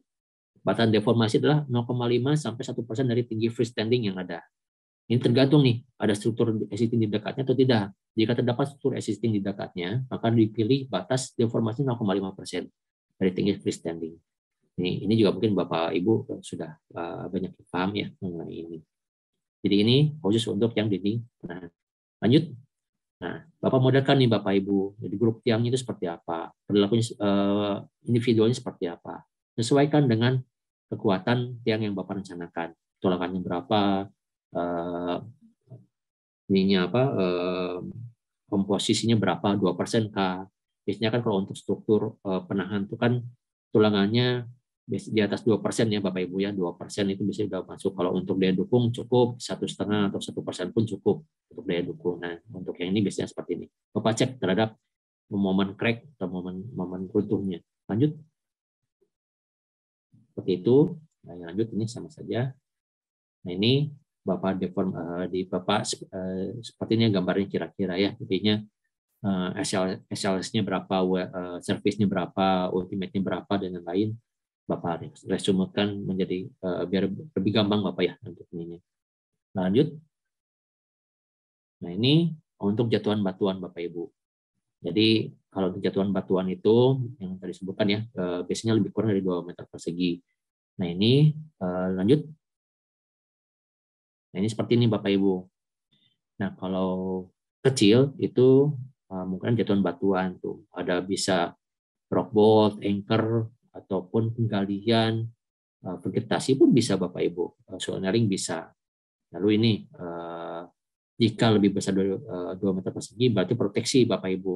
Batasan deformasi adalah 0,5 sampai 1% dari tinggi freestanding yang ada. Ini tergantung nih, ada struktur existing di dekatnya atau tidak. Jika terdapat struktur existing di dekatnya, maka dipilih batas deformasi 0,5% dari tinggi freestanding. Ini juga mungkin Bapak Ibu sudah banyak paham ya mengenai ini. Jadi ini khusus untuk yang dinding. Nah, lanjut. Nah, Bapak modelkan nih Bapak Ibu, jadi grup tiangnya itu seperti apa, perilakunya individualnya seperti apa. Sesuaikan dengan kekuatan tiang yang Bapak rencanakan. Tolakannya berapa, komposisinya berapa, 2% kah. Biasanya kan kalau untuk struktur penahan itu kan tulangannya di atas 2% ya Bapak Ibu ya, 2% itu bisa sudah masuk. Kalau untuk daya dukung cukup 1,5 atau 1% pun cukup untuk daya dukung. Nah, untuk yang ini biasanya seperti ini. Bapak cek terhadap momen crack atau momen runtuhnya. Lanjut. Seperti itu. Nah, lanjut ini sama saja. Nah, ini Bapak Bapak seperti ini gambarnya kira-kira ya. Intinya SLS-nya berapa, service-nya berapa, ultimate-nya berapa, dan lain-lain. Bapak resumekan menjadi biar lebih gampang Bapak ya untuk ini. Lanjut. Nah ini untuk jatuhan batuan Bapak Ibu. Jadi kalau untuk jatuhan batuan itu yang tadi sebutkan ya biasanya lebih kurang dari 2 meter persegi. Nah ini lanjut. Nah ini seperti ini Bapak Ibu. Nah kalau kecil itu mungkin jatuhan batuan tuh ada bisa rock bolt, anchor, ataupun penggalian, vegetasi pun bisa Bapak Ibu, soilering bisa. Lalu ini jika lebih besar dari 2 meter persegi berarti proteksi Bapak Ibu.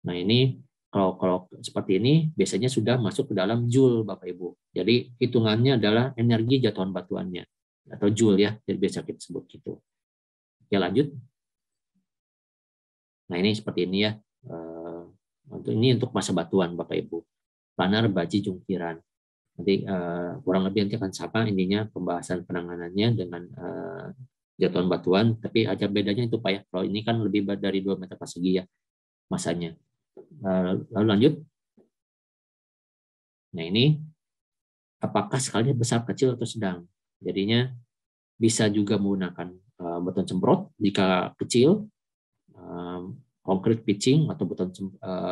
Nah ini kalau seperti ini biasanya sudah masuk ke dalam joule Bapak Ibu. Jadi hitungannya adalah energi jatuhan batuannya atau joule ya, jadi biasa kita sebut gitu. Oke lanjut. Nah ini seperti ini ya. Untuk masa batuan Bapak Ibu. Planar, baji, jungkiran. Nanti kurang lebih nanti akan sama intinya pembahasan penanganannya dengan jatuhan batuan, tapi ada bedanya itu Pak ya. Kalau ini kan lebih dari 2 meter persegi ya masanya. Lalu lanjut. Nah ini apakah skalanya besar, kecil, atau sedang? Jadinya bisa juga menggunakan beton semprot jika kecil, concrete pitching atau beton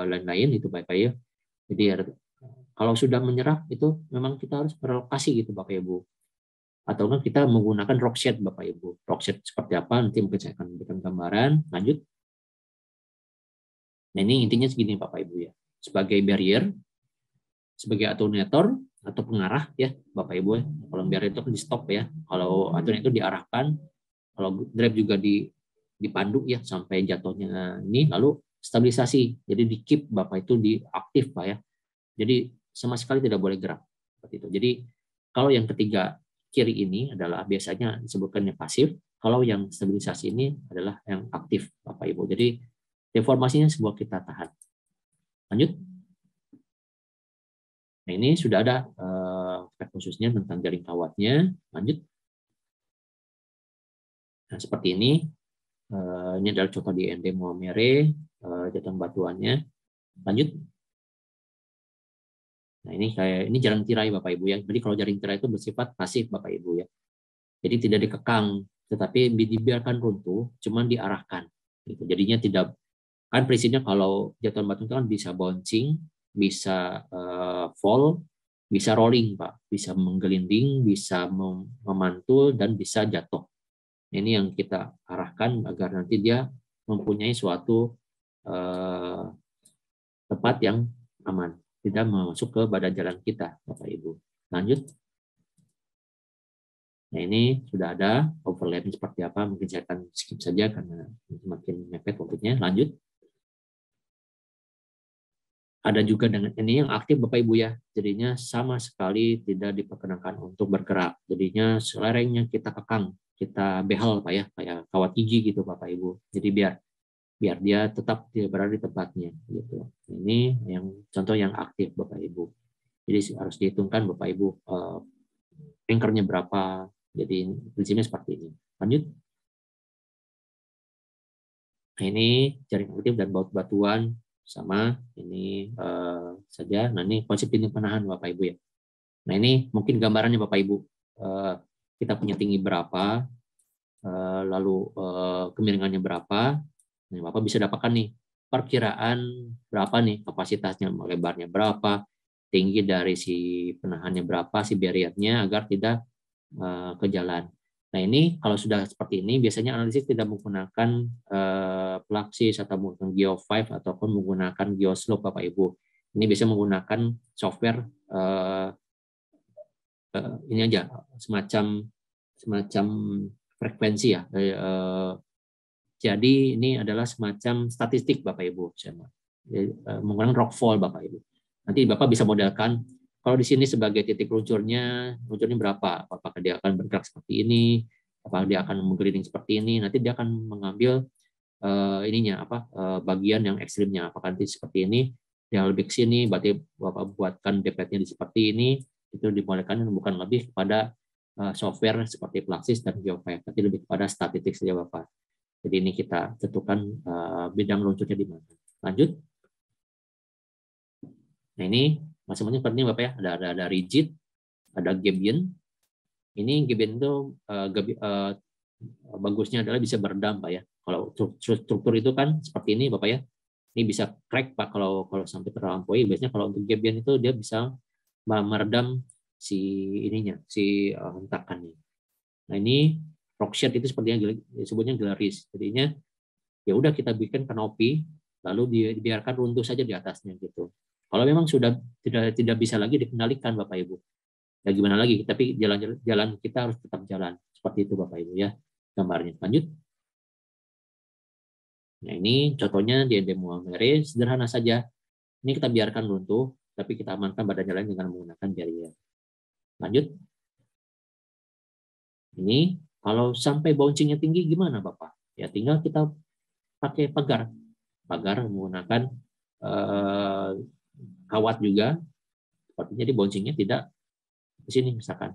lain-lain itu Bapak ya. Jadi kalau sudah menyerah itu memang kita harus berlokasi gitu Bapak Ibu. Atau kan kita menggunakan rock shed Bapak Ibu. Rock shed seperti apa nanti mungkin saya akan berikan gambaran. Lanjut. Nah ini intinya segini Bapak Ibu ya. Sebagai barrier, sebagai attenuator atau pengarah ya Bapak Ibu ya. Kalau barrier itu kan di stop ya. Kalau attenuator itu diarahkan. Kalau drive juga dipandu ya sampai jatuhnya ini. Lalu stabilisasi. Jadi di keep Bapak itu di aktif Pak ya. Jadi sama sekali tidak boleh gerak seperti itu. Jadi kalau yang ketiga kiri ini adalah biasanya disebutkannya pasif. Kalau yang stabilisasi ini adalah yang aktif Bapak Ibu. Jadi deformasinya sebuah kita tahan. Lanjut. Nah ini sudah ada khususnya tentang jaring kawatnya. Lanjut. Nah seperti ini. Ini adalah contoh di ND Muamere, jatuhan batuannya. Lanjut. Nah ini jaring tirai Bapak Ibu ya. Jadi kalau jaring tirai itu bersifat pasif Bapak Ibu ya. Jadi tidak dikekang, tetapi dibiarkan runtuh, cuman diarahkan. Gitu. Jadinya tidak, kan prinsipnya kalau jatuhan batu itu kan bisa bouncing, bisa fall, bisa rolling Pak, bisa menggelinding, bisa memantul, dan bisa jatuh. Ini yang kita arahkan agar nanti dia mempunyai suatu tempat yang aman, tidak masuk ke badan jalan kita, Bapak Ibu. Lanjut. Nah, ini sudah ada overlap seperti apa, mungkin saya akan skip saja karena semakin mepet waktunya. Lanjut. Ada juga dengan ini yang aktif Bapak Ibu ya, jadinya sama sekali tidak diperkenankan untuk bergerak. Jadinya selerengnya kita kekang, kita behel Pak ya, kayak kawat gigi gitu Bapak Ibu. Jadi biar dia tetap berada di tempatnya gitu. Ini yang contoh yang aktif Bapak Ibu. Jadi harus dihitungkan Bapak Ibu anchor-nya berapa. Jadi prinsipnya seperti ini. Lanjut. Nah, ini jaring aktif dan baut-batuan sama ini saja. Nah, ini konsep dinding penahan Bapak Ibu ya. Nah, ini mungkin gambarannya Bapak Ibu. Kita punya tinggi berapa, lalu kemiringannya berapa. Nah, Bapak bisa dapatkan nih perkiraan berapa nih kapasitasnya, lebarnya berapa, tinggi dari si penahannya berapa, si barriernya agar tidak ke jalan. Nah, ini kalau sudah seperti ini biasanya analisis tidak menggunakan Plaxis atau menggunakan Geo5 ataupun menggunakan Geoslope Bapak Ibu. Ini biasanya menggunakan software ini aja semacam frekuensi ya. Jadi ini adalah semacam statistik Bapak Ibu, menggunakan rockfall Bapak Ibu. Nanti Bapak bisa modelkan kalau di sini sebagai titik luncurnya berapa? Apakah dia akan bergerak seperti ini? Apakah dia akan menggelinding seperti ini? Nanti dia akan mengambil bagian yang ekstrimnya. Apakah nanti seperti ini? Dia lebih ke sini, berarti Bapak buatkan depth-nya seperti ini. Itu dimulaikan bukan lebih kepada software seperti Plaxis dan Geo5, tapi lebih kepada statistik saja Bapak. Jadi ini kita tentukan bidang luncurnya di mana. Lanjut. Nah, ini masing-masing seperti ini Bapak ya. Ada rigid, ada Gabion. Ini Gabion itu bagusnya adalah bisa meredam Pak ya. Kalau struktur itu kan seperti ini Bapak ya. Ini bisa crack Pak kalau sampai terlampaui. Biasanya kalau untuk Gabion itu dia bisa meredam si hentakannya. Nah, ini rockshade itu seperti yang disebutnya gelaris. Jadinya ya udah kita bikin kanopi lalu dibiarkan runtuh saja di atasnya gitu. Kalau memang sudah tidak bisa lagi dikendalikan Bapak Ibu. Ya gimana lagi? Tapi jalan kita harus tetap jalan. Seperti itu Bapak Ibu ya gambarnya. Lanjut. Nah, ini contohnya di demo Mere sederhana saja. Ini kita biarkan runtuh, tapi kita amankan badan jalan dengan menggunakan barrier. Lanjut. Ini kalau sampai bouncingnya tinggi gimana Bapak? Ya tinggal kita pakai pagar menggunakan kawat juga, sepertinya di bouncingnya tidak di sini misalkan.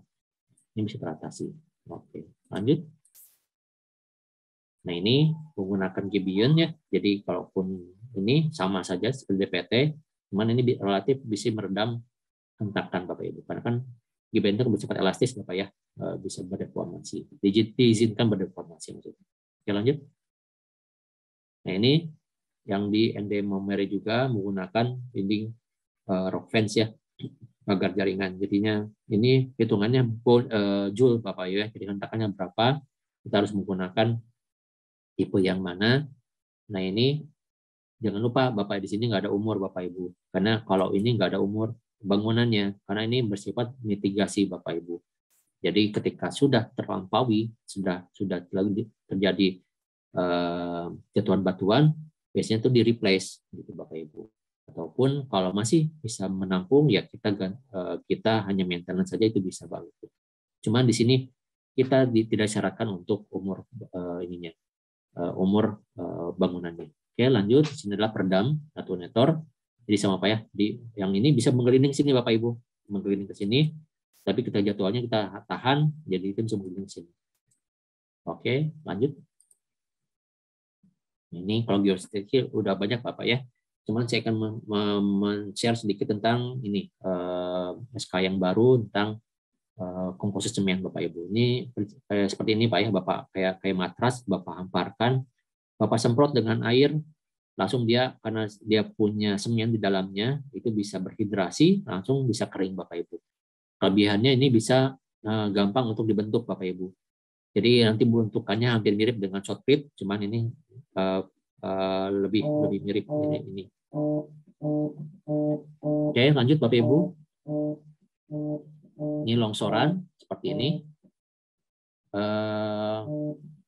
Ini bisa teratasi. Oke, lanjut. Nah, ini menggunakan Gabion ya. Jadi kalaupun ini sama saja seperti DPT, cuman ini relatif bisa meredam hentakan Bapak Ibu. Karena kan Gabion itu bersifat elastis Bapak ya, bisa berdeformasi. Diizinkan berdeformasi maksudnya. Oke, lanjut. Nah, ini yang di Endemomere juga menggunakan dinding rock fence ya, pagar jaringan. Jadinya ini hitungannya joule Bapak ya. Jadi hentakannya berapa? Kita harus menggunakan tipe yang mana. Nah, ini jangan lupa Bapak di sini nggak ada umur Bapak Ibu. Karena kalau ini nggak ada umur bangunannya, karena ini bersifat mitigasi Bapak Ibu. Jadi ketika sudah terlampaui, sudah terjadi jatuhan batuan, biasanya itu di replace gitu Bapak Ibu. Ataupun kalau masih bisa menampung ya kita hanya maintenance saja itu bisa bagus. Cuman di sini kita tidak syaratkan untuk umur umur bangunannya. Oke, lanjut. Di sini adalah peredam atunator. Jadi sama Pak ya, yang ini bisa menggelinding sini Bapak Ibu, menggelinding ke sini, tapi kita jadwalnya kita tahan, jadi itu bisa menggelinding ke sini. Oke, lanjut. Ini kalau geostatik udah banyak Bapak ya. Cuman saya akan men-share sedikit tentang ini SK yang baru tentang komposit semen Bapak Ibu. Ini seperti ini Pak ya, Bapak kayak matras Bapak hamparkan, Bapak semprot dengan air, langsung dia karena dia punya semen di dalamnya itu bisa berhidrasi, langsung bisa kering Bapak Ibu. Kelebihannya ini bisa gampang untuk dibentuk Bapak Ibu. Jadi nanti bentukannya hampir mirip dengan shotcrete, cuman ini lebih mirip ini. Oke, lanjut Bapak Ibu. Ini longsoran seperti ini.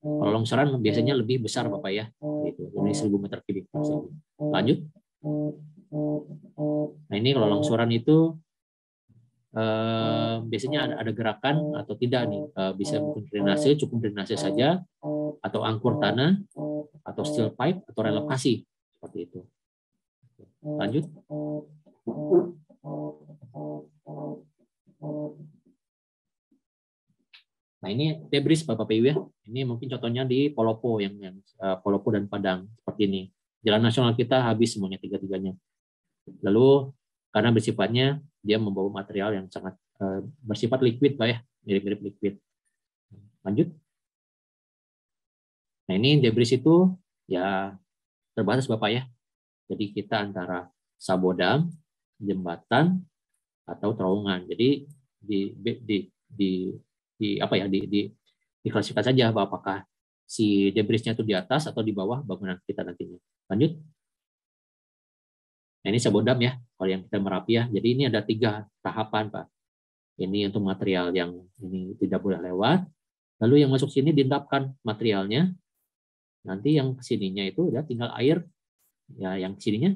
Kalau longsoran biasanya lebih besar Bapak ya. Gitu. Ini 1000 meter kubik. Lanjut. Nah ini kalau longsoran itu biasanya ada gerakan atau tidak nih. Bisa mungkin drainase, cukup drainase saja, atau angkur tanah, atau steel pipe, atau relokasi. Seperti itu. Lanjut. Nah ini debris Bapak Ibu ya. Ini mungkin contohnya di Polopo yang Polopo dan Padang seperti ini. Jalan nasional kita habis semuanya tiga-tiganya. Lalu karena bersifatnya dia membawa material yang sangat bersifat liquid Pak ya, mirip-mirip liquid. Lanjut. Nah ini debris itu ya terbatas Bapak ya. Jadi kita antara sabodam, jembatan, atau terowongan. Jadi diklasifikasi saja apakah si debrisnya itu di atas atau di bawah bangunan kita nantinya. Lanjut. Nah ini sabodam ya, kalau yang kita Merapi ya. Jadi ini ada 3 tahapan Pak. Ini untuk material yang ini tidak boleh lewat. Lalu yang masuk sini diendapkan materialnya. Nanti yang kesininya itu udah tinggal air. Ya yang kesininya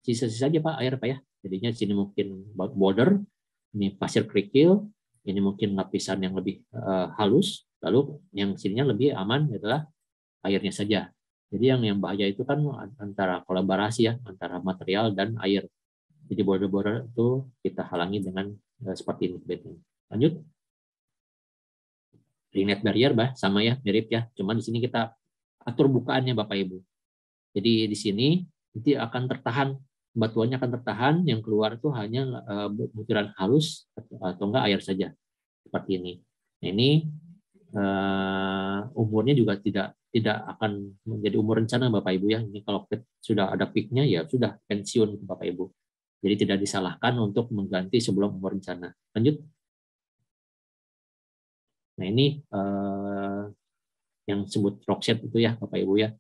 sisa-sisa saja Pak air Pak ya. Jadinya sini mungkin border, ini pasir kerikil, ini mungkin lapisan yang lebih halus, lalu yang sininya lebih aman adalah airnya saja. Jadi yang bahaya itu kan antara kolaborasi ya, antara material dan air. Jadi border-border itu kita halangi dengan seperti ini. Lanjut. Ringnet barrier sama ya, mirip ya. Cuma di sini kita atur bukaannya Bapak Ibu. Jadi di sini nanti akan tertahan, batuannya akan tertahan, yang keluar itu hanya butiran halus atau enggak air saja seperti ini. Nah, ini umurnya juga tidak akan menjadi umur rencana Bapak Ibu ya. Ini kalau sudah ada peaknya ya sudah pensiun Bapak Ibu. Jadi tidak disalahkan untuk mengganti sebelum umur rencana. Lanjut. Nah ini yang disebut rockset itu ya Bapak Ibu ya.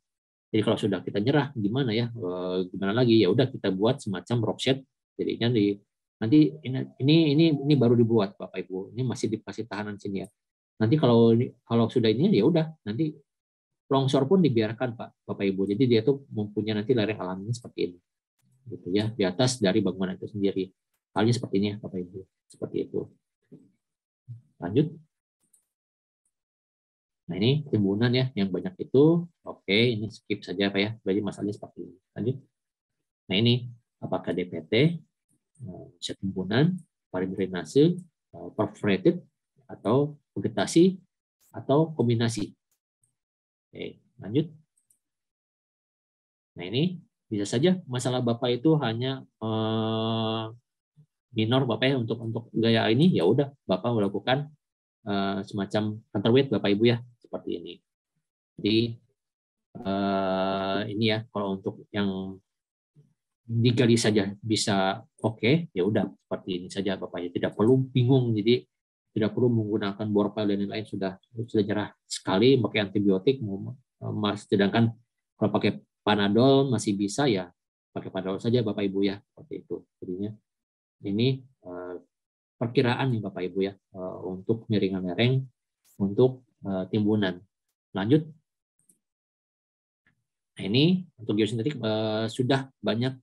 Jadi kalau sudah kita nyerah gimana ya, gimana lagi, ya udah kita buat semacam rockset. Jadinya nanti ini baru dibuat Bapak Ibu, ini masih dikasih tahanan sini ya. Nanti kalau sudah ini ya udah nanti longsor pun dibiarkan Bapak Ibu. Jadi dia tuh mempunyai nanti lereng alami seperti ini, gitu ya, di atas dari bangunan itu sendiri. Halnya seperti ini ya Bapak Ibu, seperti itu. Lanjut. Nah ini timbunan ya yang banyak itu. Oke, ini skip saja Pak ya. Berarti masalahnya seperti ini. Lanjut. Nah ini apakah DPT, bisa timbunan, drainase, perforated, atau vegetasi, atau kombinasi. Oke, lanjut. Nah ini bisa saja masalah Bapak itu hanya minor Bapak ya, untuk gaya ini ya udah Bapak melakukan semacam counterweight Bapak Ibu ya, seperti ini. Jadi ini ya kalau untuk yang digali saja bisa oke, ya udah seperti ini saja Bapak ya, tidak perlu bingung. Jadi tidak perlu menggunakan borpel dan lain-lain, sudah jerah sekali pakai antibiotik. Sedangkan kalau pakai Panadol masih bisa ya pakai Panadol saja Bapak Ibu ya, seperti itu. Jadinya ini perkiraan nih Bapak Ibu ya, untuk miringan lereng untuk timbunan. Lanjut. Nah ini untuk geosintetik sudah banyak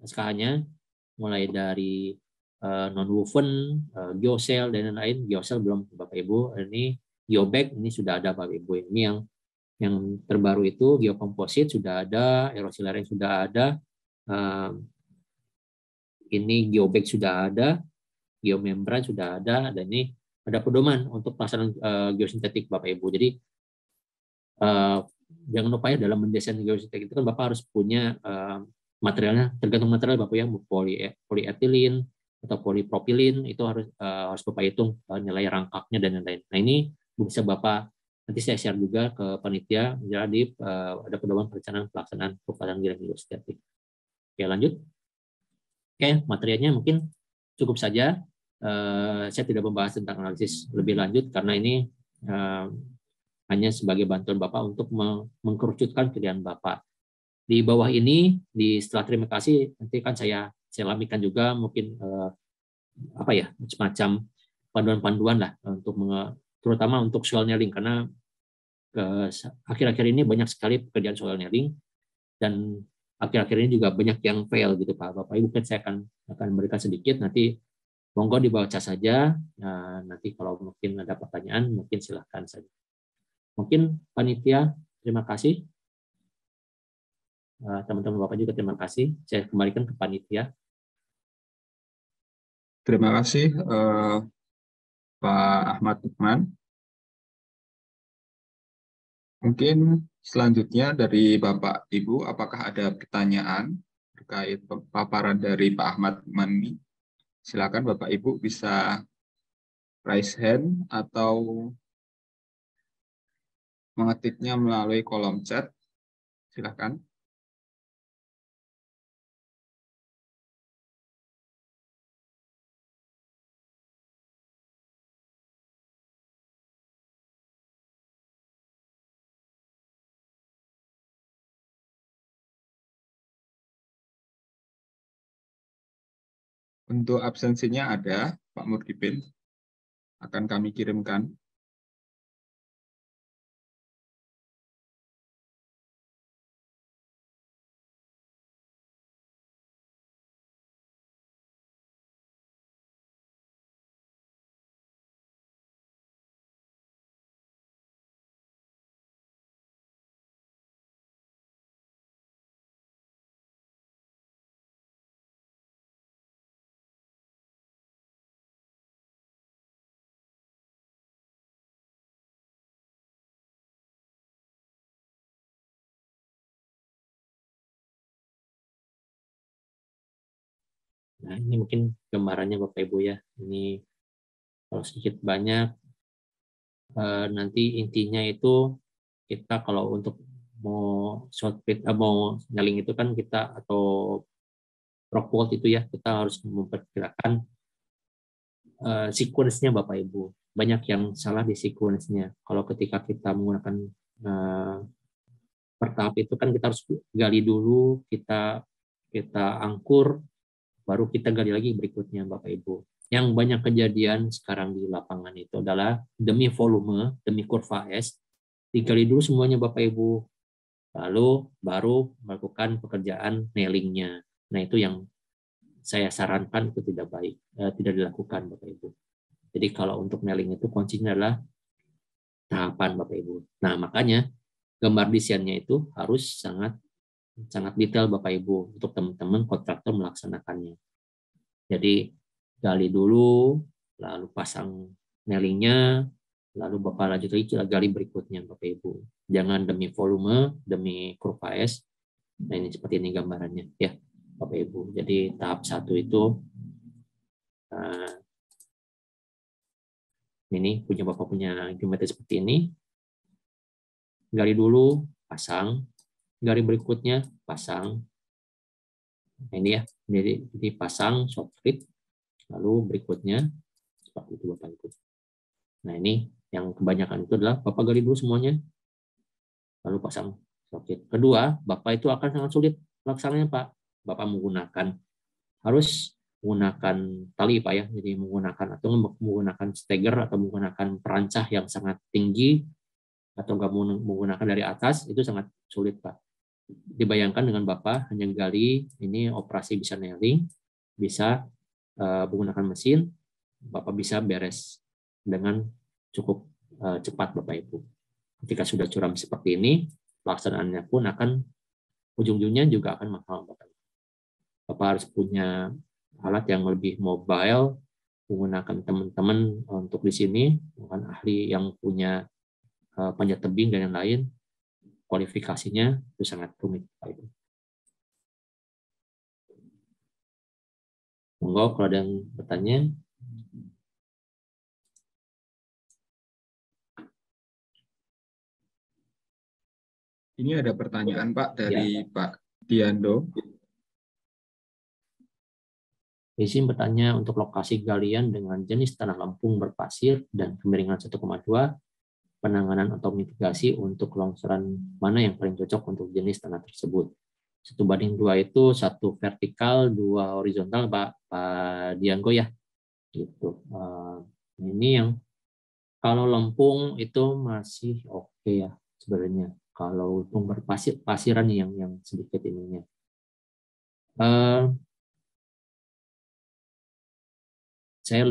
skalanya, mulai dari non-woven, geosel dan lain-lain. Geosel belum Bapak Ibu. Ini geobag ini sudah ada Bapak Ibu. Ini yang terbaru itu geokomposit sudah ada, erosi lereng sudah ada, ini geobag sudah ada, geomembran sudah ada, dan ini ada pedoman untuk pelaksanaan geosintetik Bapak Ibu. Jadi jangan lupa ya, dalam mendesain geosintetik itu kan Bapak harus punya materialnya, tergantung material Bapak ya, polietilin atau polipropilin, itu harus Bapak hitung nilai rangkaknya dan lain-lain. Nah ini bisa Bapak nanti saya share juga ke panitia, jadi ada pedoman perencanaan pelaksanaan pelaksanaan geosintetik. Oke, lanjut. Oke, materialnya mungkin cukup saja. Saya tidak membahas tentang analisis lebih lanjut karena ini hanya sebagai bantuan Bapak untuk mengkerucutkan pilihan Bapak. di bawah ini setelah terima kasih nanti kan saya lamikan juga mungkin apa ya semacam panduan-panduan lah untuk terutama untuk soil nailing karena akhir-akhir ini banyak sekali pekerjaan soil nailing dan akhir-akhir ini juga banyak yang fail gitu Pak. Bapak Ibu kan saya akan berikan sedikit nanti monggo dibaca saja. Nah, nanti kalau mungkin ada pertanyaan mungkin silahkan saja. Mungkin panitia terima kasih. Teman-teman Bapak juga terima kasih. Saya kembalikan ke panitia. Terima kasih Pak Ahmad Lukman. Mungkin selanjutnya dari Bapak Ibu, apakah ada pertanyaan terkait paparan dari Pak Ahmad Lukman ini? Silakan Bapak Ibu bisa raise hand atau mengetiknya melalui kolom chat. Silakan. Untuk absensinya ada, Pak Murdipin. Akan kami kirimkan. Nah, ini mungkin gambarannya Bapak Ibu ya. Ini kalau sedikit banyak nanti intinya itu kita kalau untuk mau short fit mau nyaling itu kan kita atau rock wall itu ya kita harus memperkirakan sequence-nya Bapak Ibu. Banyak yang salah di sequence-nya. Kalau ketika kita menggunakan bertahap itu kan kita harus gali dulu, kita angkur, baru kita gali lagi berikutnya Bapak Ibu. Yang banyak kejadian sekarang di lapangan itu adalah demi volume, demi kurva S, digali dulu semuanya Bapak Ibu. Lalu baru melakukan pekerjaan nailingnya. Nah itu yang saya sarankan itu tidak baik, tidak dilakukan Bapak Ibu. Jadi kalau untuk nailing itu kuncinya adalah tahapan Bapak Ibu. Nah makanya gambar desainnya itu harus sangat detail Bapak Ibu untuk teman-teman kontraktor melaksanakannya. Jadi gali dulu, lalu pasang nailingnya, lalu Bapak lanjut lagi gali berikutnya Bapak Ibu. Jangan demi volume, demi kurva S. Nah ini seperti ini gambarannya ya Bapak Ibu. Jadi tahap 1 itu ini Bapak punya geometri seperti ini. Gali dulu, pasang. Gali berikutnya, pasang. Nah, ini ya, jadi dipasang short fit, lalu berikutnya seperti itu Bapak Ibu. Nah ini yang kebanyakan itu adalah Bapak gali dulu semuanya, lalu pasang short fit. Kedua, Bapak itu akan sangat sulit laksananya Pak. Bapak harus menggunakan tali Pak ya, jadi menggunakan atau menggunakan stagger atau menggunakan perancah yang sangat tinggi atau nggak menggunakan dari atas itu sangat sulit Pak. Dibayangkan dengan Bapak hanya gali ini operasi bisa nailing, bisa menggunakan mesin, Bapak bisa beres dengan cukup cepat Bapak Ibu. Ketika sudah curam seperti ini, pelaksanaannya pun akan ujung-ujungnya juga akan mahal Bapak. Bapak harus punya alat yang lebih mobile, menggunakan teman-teman untuk di sini, bukan ahli yang punya panjat tebing dan yang lain, kualifikasinya itu sangat rumit Pak Ibu. Monggo kalau ada yang bertanya. Ini ada pertanyaan Pak dari ya. Pak Diando. Izin bertanya untuk lokasi galian dengan jenis tanah lempung berpasir dan kemiringan 1,2, penanganan atau mitigasi untuk longsoran mana yang paling cocok untuk jenis tanah tersebut. 1:2 itu 1 vertikal, 2 horizontal, Pak Dianggo ya. Gitu. Ini yang kalau lempung itu masih oke ya sebenarnya. Kalau lempung pasiran yang sedikit ininya. Saya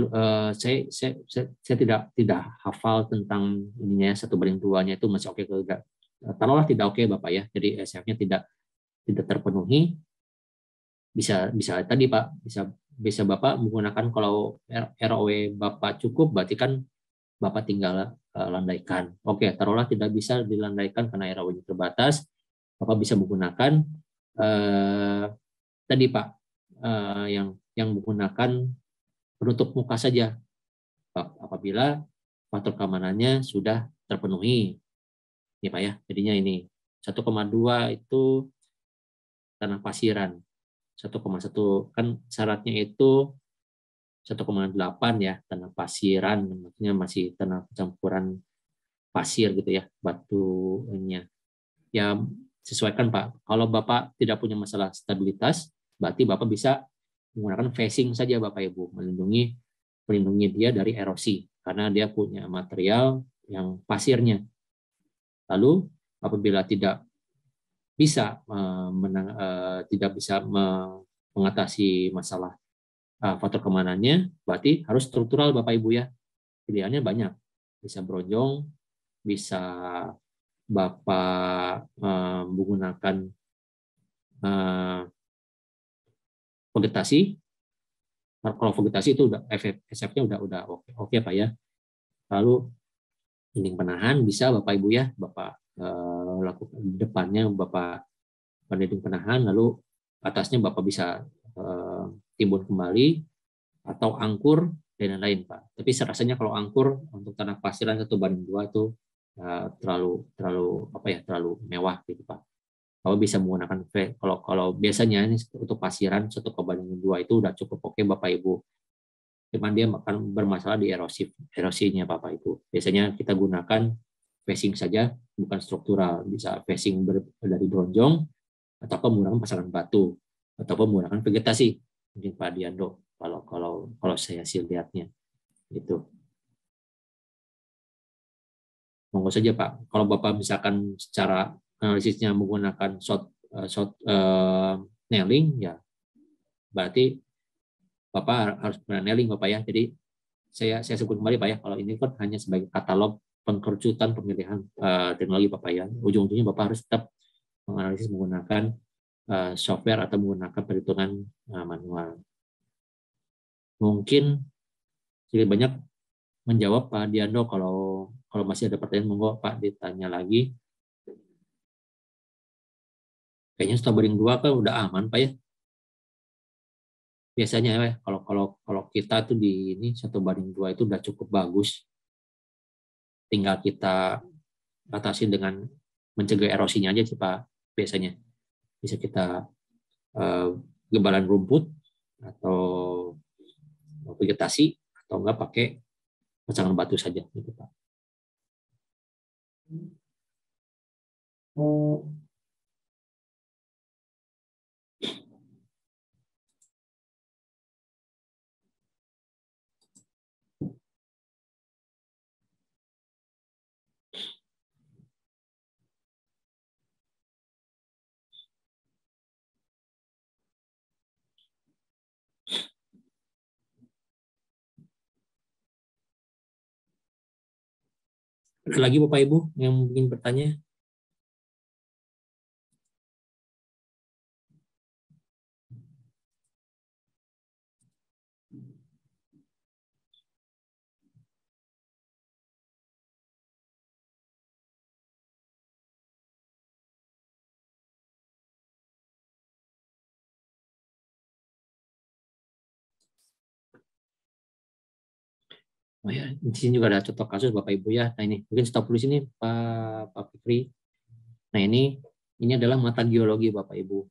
tidak hafal tentang ininya 1:2-nya itu masih oke atau tidak. Taruhlah tidak oke Bapak ya. Jadi SF-nya tidak terpenuhi. Bisa tadi Pak, bisa Bapak menggunakan kalau ROW Bapak cukup berarti kan Bapak tinggal landaikan. Oke, taruhlah tidak bisa dilandaikan karena ROW-nya terbatas. Bapak bisa menggunakan tadi Pak yang menggunakan penutup muka saja apabila faktor keamanannya sudah terpenuhi. Ya Pak ya, jadinya ini 1,2 itu tanah pasiran. 1,1 kan syaratnya itu 1,8 ya tanah pasiran, maksudnya masih tanah campuran pasir gitu ya, batunya. Ya sesuaikan Pak. Kalau Bapak tidak punya masalah stabilitas, berarti Bapak bisa menggunakan facing saja Bapak Ibu, melindungi dia dari erosi karena dia punya material yang pasirnya. Lalu apabila tidak bisa mengatasi masalah faktor keamanannya, berarti harus struktural Bapak Ibu ya. Pilihannya banyak. Bisa bronjong, bisa Bapak menggunakan vegetasi. Kalau vegetasi itu udah SF-nya udah oke Pak ya. Lalu dinding penahan bisa Bapak Ibu ya, Bapak lakukan depannya Bapak dinding penahan, lalu atasnya Bapak bisa timbun kembali atau angkur dan lain-lain Pak. Tapi rasanya kalau angkur untuk tanah pasiran 1:2 itu terlalu mewah gitu Pak. Kalau bisa menggunakan kalau biasanya ini untuk pasiran 1:2 itu udah cukup oke Bapak Ibu. Cuman dia akan bermasalah di erosinya Bapak Ibu. Biasanya kita gunakan facing saja, bukan struktural. Bisa facing dari bronjong ataupun menggunakan pasangan batu ataupun menggunakan vegetasi. Mungkin Pak Diando kalau saya sih lihatnya itu. Monggo saja Pak. Kalau Bapak misalkan secara analisisnya menggunakan short nailing ya berarti Bapak harus nailing Bapak ya. Jadi saya sebut kembali Pak ya, kalau ini kan hanya sebagai katalog pengkerucutan pemilihan teknologi Bapak ya. Ujung-ujungnya Bapak harus tetap menganalisis menggunakan software atau menggunakan perhitungan manual. Mungkin sedikit banyak menjawab Pak Diando. Kalau masih ada pertanyaan monggo Pak ditanya lagi. Kayaknya Stobering 2 kan udah aman Pak ya. Biasanya ya kalau kita tuh di ini 1:2 itu udah cukup bagus. Tinggal kita atasi dengan mencegah erosinya aja sih Pak. Biasanya bisa kita gebalan rumput atau vegetasi atau enggak pakai pasangan batu saja gitu Pak. Ada lagi Bapak Ibu yang mungkin bertanya? Oh ya, di sini juga ada contoh kasus Bapak Ibu ya. Nah ini mungkin stop dulu sini Pak Fikri. Nah ini adalah mata geologi Bapak Ibu.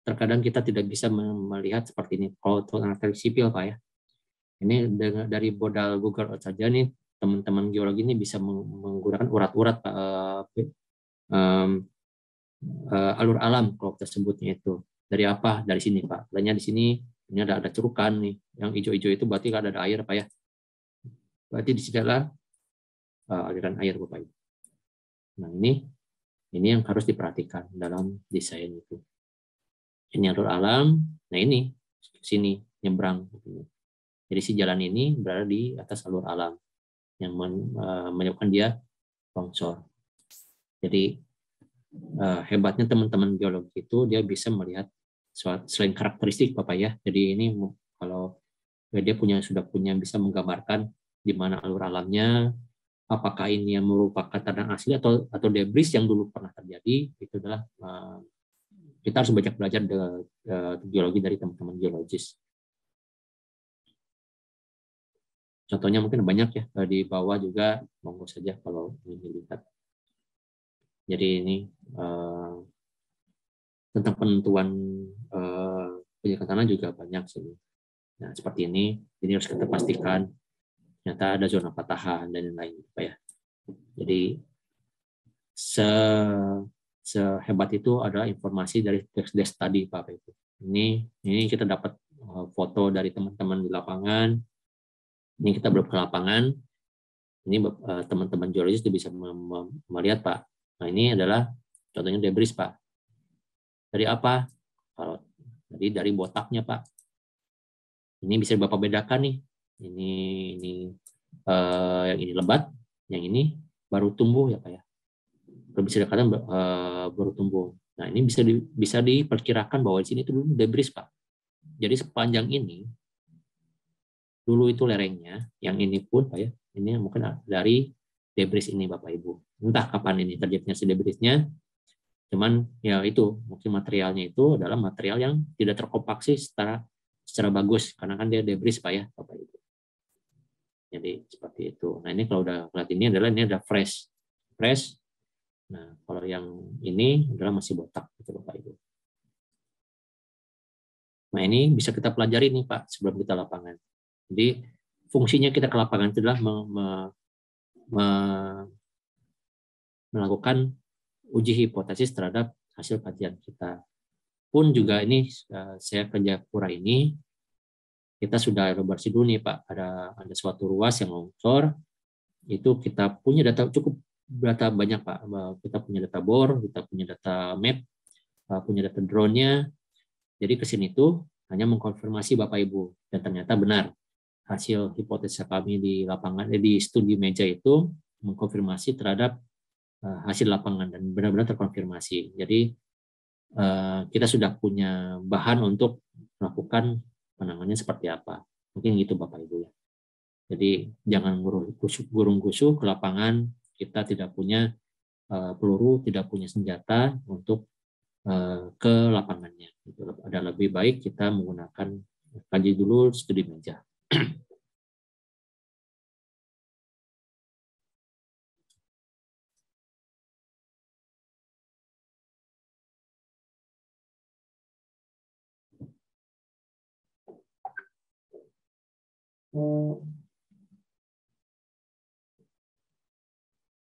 Terkadang kita tidak bisa melihat seperti ini. Kalau analis sipil Pak ya. Ini dari modal Google Earth saja nih teman-teman geologi ini bisa menggunakan urat-urat alur alam kalau kita sebutnya itu. Dari apa? Dari sini Pak. Lainnya di sini ini ada cerukan nih. Yang hijau-hijau itu berarti ada air Pak ya. Berarti di sini adalah aliran air Bapak Ibu. Nah ini yang harus diperhatikan dalam desain itu. Ini alur alam. Nah ini sini nyebrang. Jadi si jalan ini berada di atas alur alam yang menyebabkan dia longsor. Jadi hebatnya teman-teman geologi itu dia bisa melihat selain karakteristik Bapak ya. Jadi ini kalau dia sudah punya bisa menggambarkan di mana alur alamnya, apakah ini yang merupakan tanah asli atau debris yang dulu pernah terjadi. Itu adalah kita harus banyak belajar geologi dari teman-teman geologis. Contohnya mungkin banyak ya, di bawah juga monggo saja kalau ingin dilihat. Jadi ini tentang penentuan penyiapan tanah juga banyak sih. Nah seperti ini harus kita pastikan ternyata ada zona patahan dan lain-lain, Pak ya. Jadi sehebat itu adalah informasi dari desk tadi, Pak itu. Ini kita dapat foto dari teman-teman di lapangan. Ini kita belum ke lapangan. Ini teman-teman geologis bisa melihat Pak. Nah ini adalah contohnya debris Pak. Dari apa? Kalau dari botaknya Pak. Ini bisa Bapak bedakan nih. Yang ini lebat, yang ini baru tumbuh ya Pak ya. Bisa dikatakan baru tumbuh. Nah ini bisa diperkirakan bahwa di sini itu dulu debris Pak. Jadi sepanjang ini dulu itu lerengnya, yang ini pun Pak ya, ini mungkin dari debris ini Bapak Ibu. Entah kapan ini terjadinya si debrisnya, cuman ya itu mungkin materialnya itu adalah material yang tidak terkompaksi secara bagus karena kan dia debris Pak ya Bapak Ibu. Jadi seperti itu. Nah ini kalau udah lihat ini ada fresh. Nah kalau yang ini adalah masih botak gitu Bapak Ibu. Nah ini bisa kita pelajari nih Pak sebelum kita lapangan. Jadi fungsinya kita ke lapangan itu adalah melakukan uji hipotesis terhadap hasil kajian kita. Pun juga ini saya ke Jayapura ini kita sudah elaborasi dulu nih Pak, ada suatu ruas yang longsor, itu kita punya data banyak Pak. Kita punya data bor, kita punya data map, punya data drone-nya. Jadi ke sini tuh hanya mengkonfirmasi Bapak Ibu dan ternyata benar. Hasil hipotesa kami di lapangan di studi meja itu mengkonfirmasi terhadap hasil lapangan dan benar-benar terkonfirmasi. Jadi kita sudah punya bahan untuk melakukan penanganannya seperti apa. Mungkin gitu Bapak Ibu ya. Jadi jangan gurung-gusuh ke lapangan, kita tidak punya peluru, tidak punya senjata untuk ke lapangannya. Ada lebih baik kita menggunakan kaji dulu studi meja.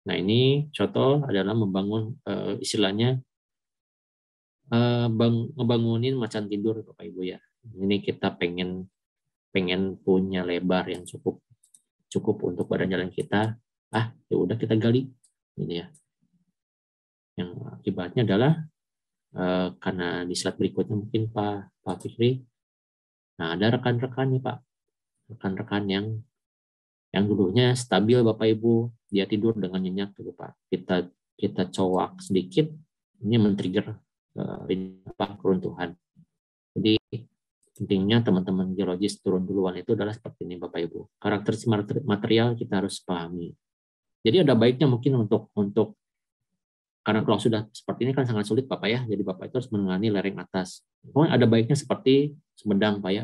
Nah ini contoh adalah membangun istilahnya ngebangunin macan tidur Bapak Ibu ya. Ini kita pengen punya lebar yang cukup untuk badan jalan kita. Ya udah kita gali ini ya. Yang akibatnya adalah karena di slide berikutnya mungkin Pak Fikri. Nah, ada rekan-rekan nih Pak. Rekan-rekan yang dulunya stabil Bapak Ibu, dia tidur dengan nyenyak gitu Pak. Kita cowok sedikit, ini men-trigger keruntuhan. Jadi pentingnya teman-teman geologis turun duluan itu adalah seperti ini Bapak Ibu. Karakteristik material kita harus pahami. Jadi ada baiknya mungkin untuk karena kalau sudah seperti ini kan sangat sulit Bapak ya. Jadi Bapak itu harus menangani lereng atas. Ada baiknya seperti Sumedang Pak ya.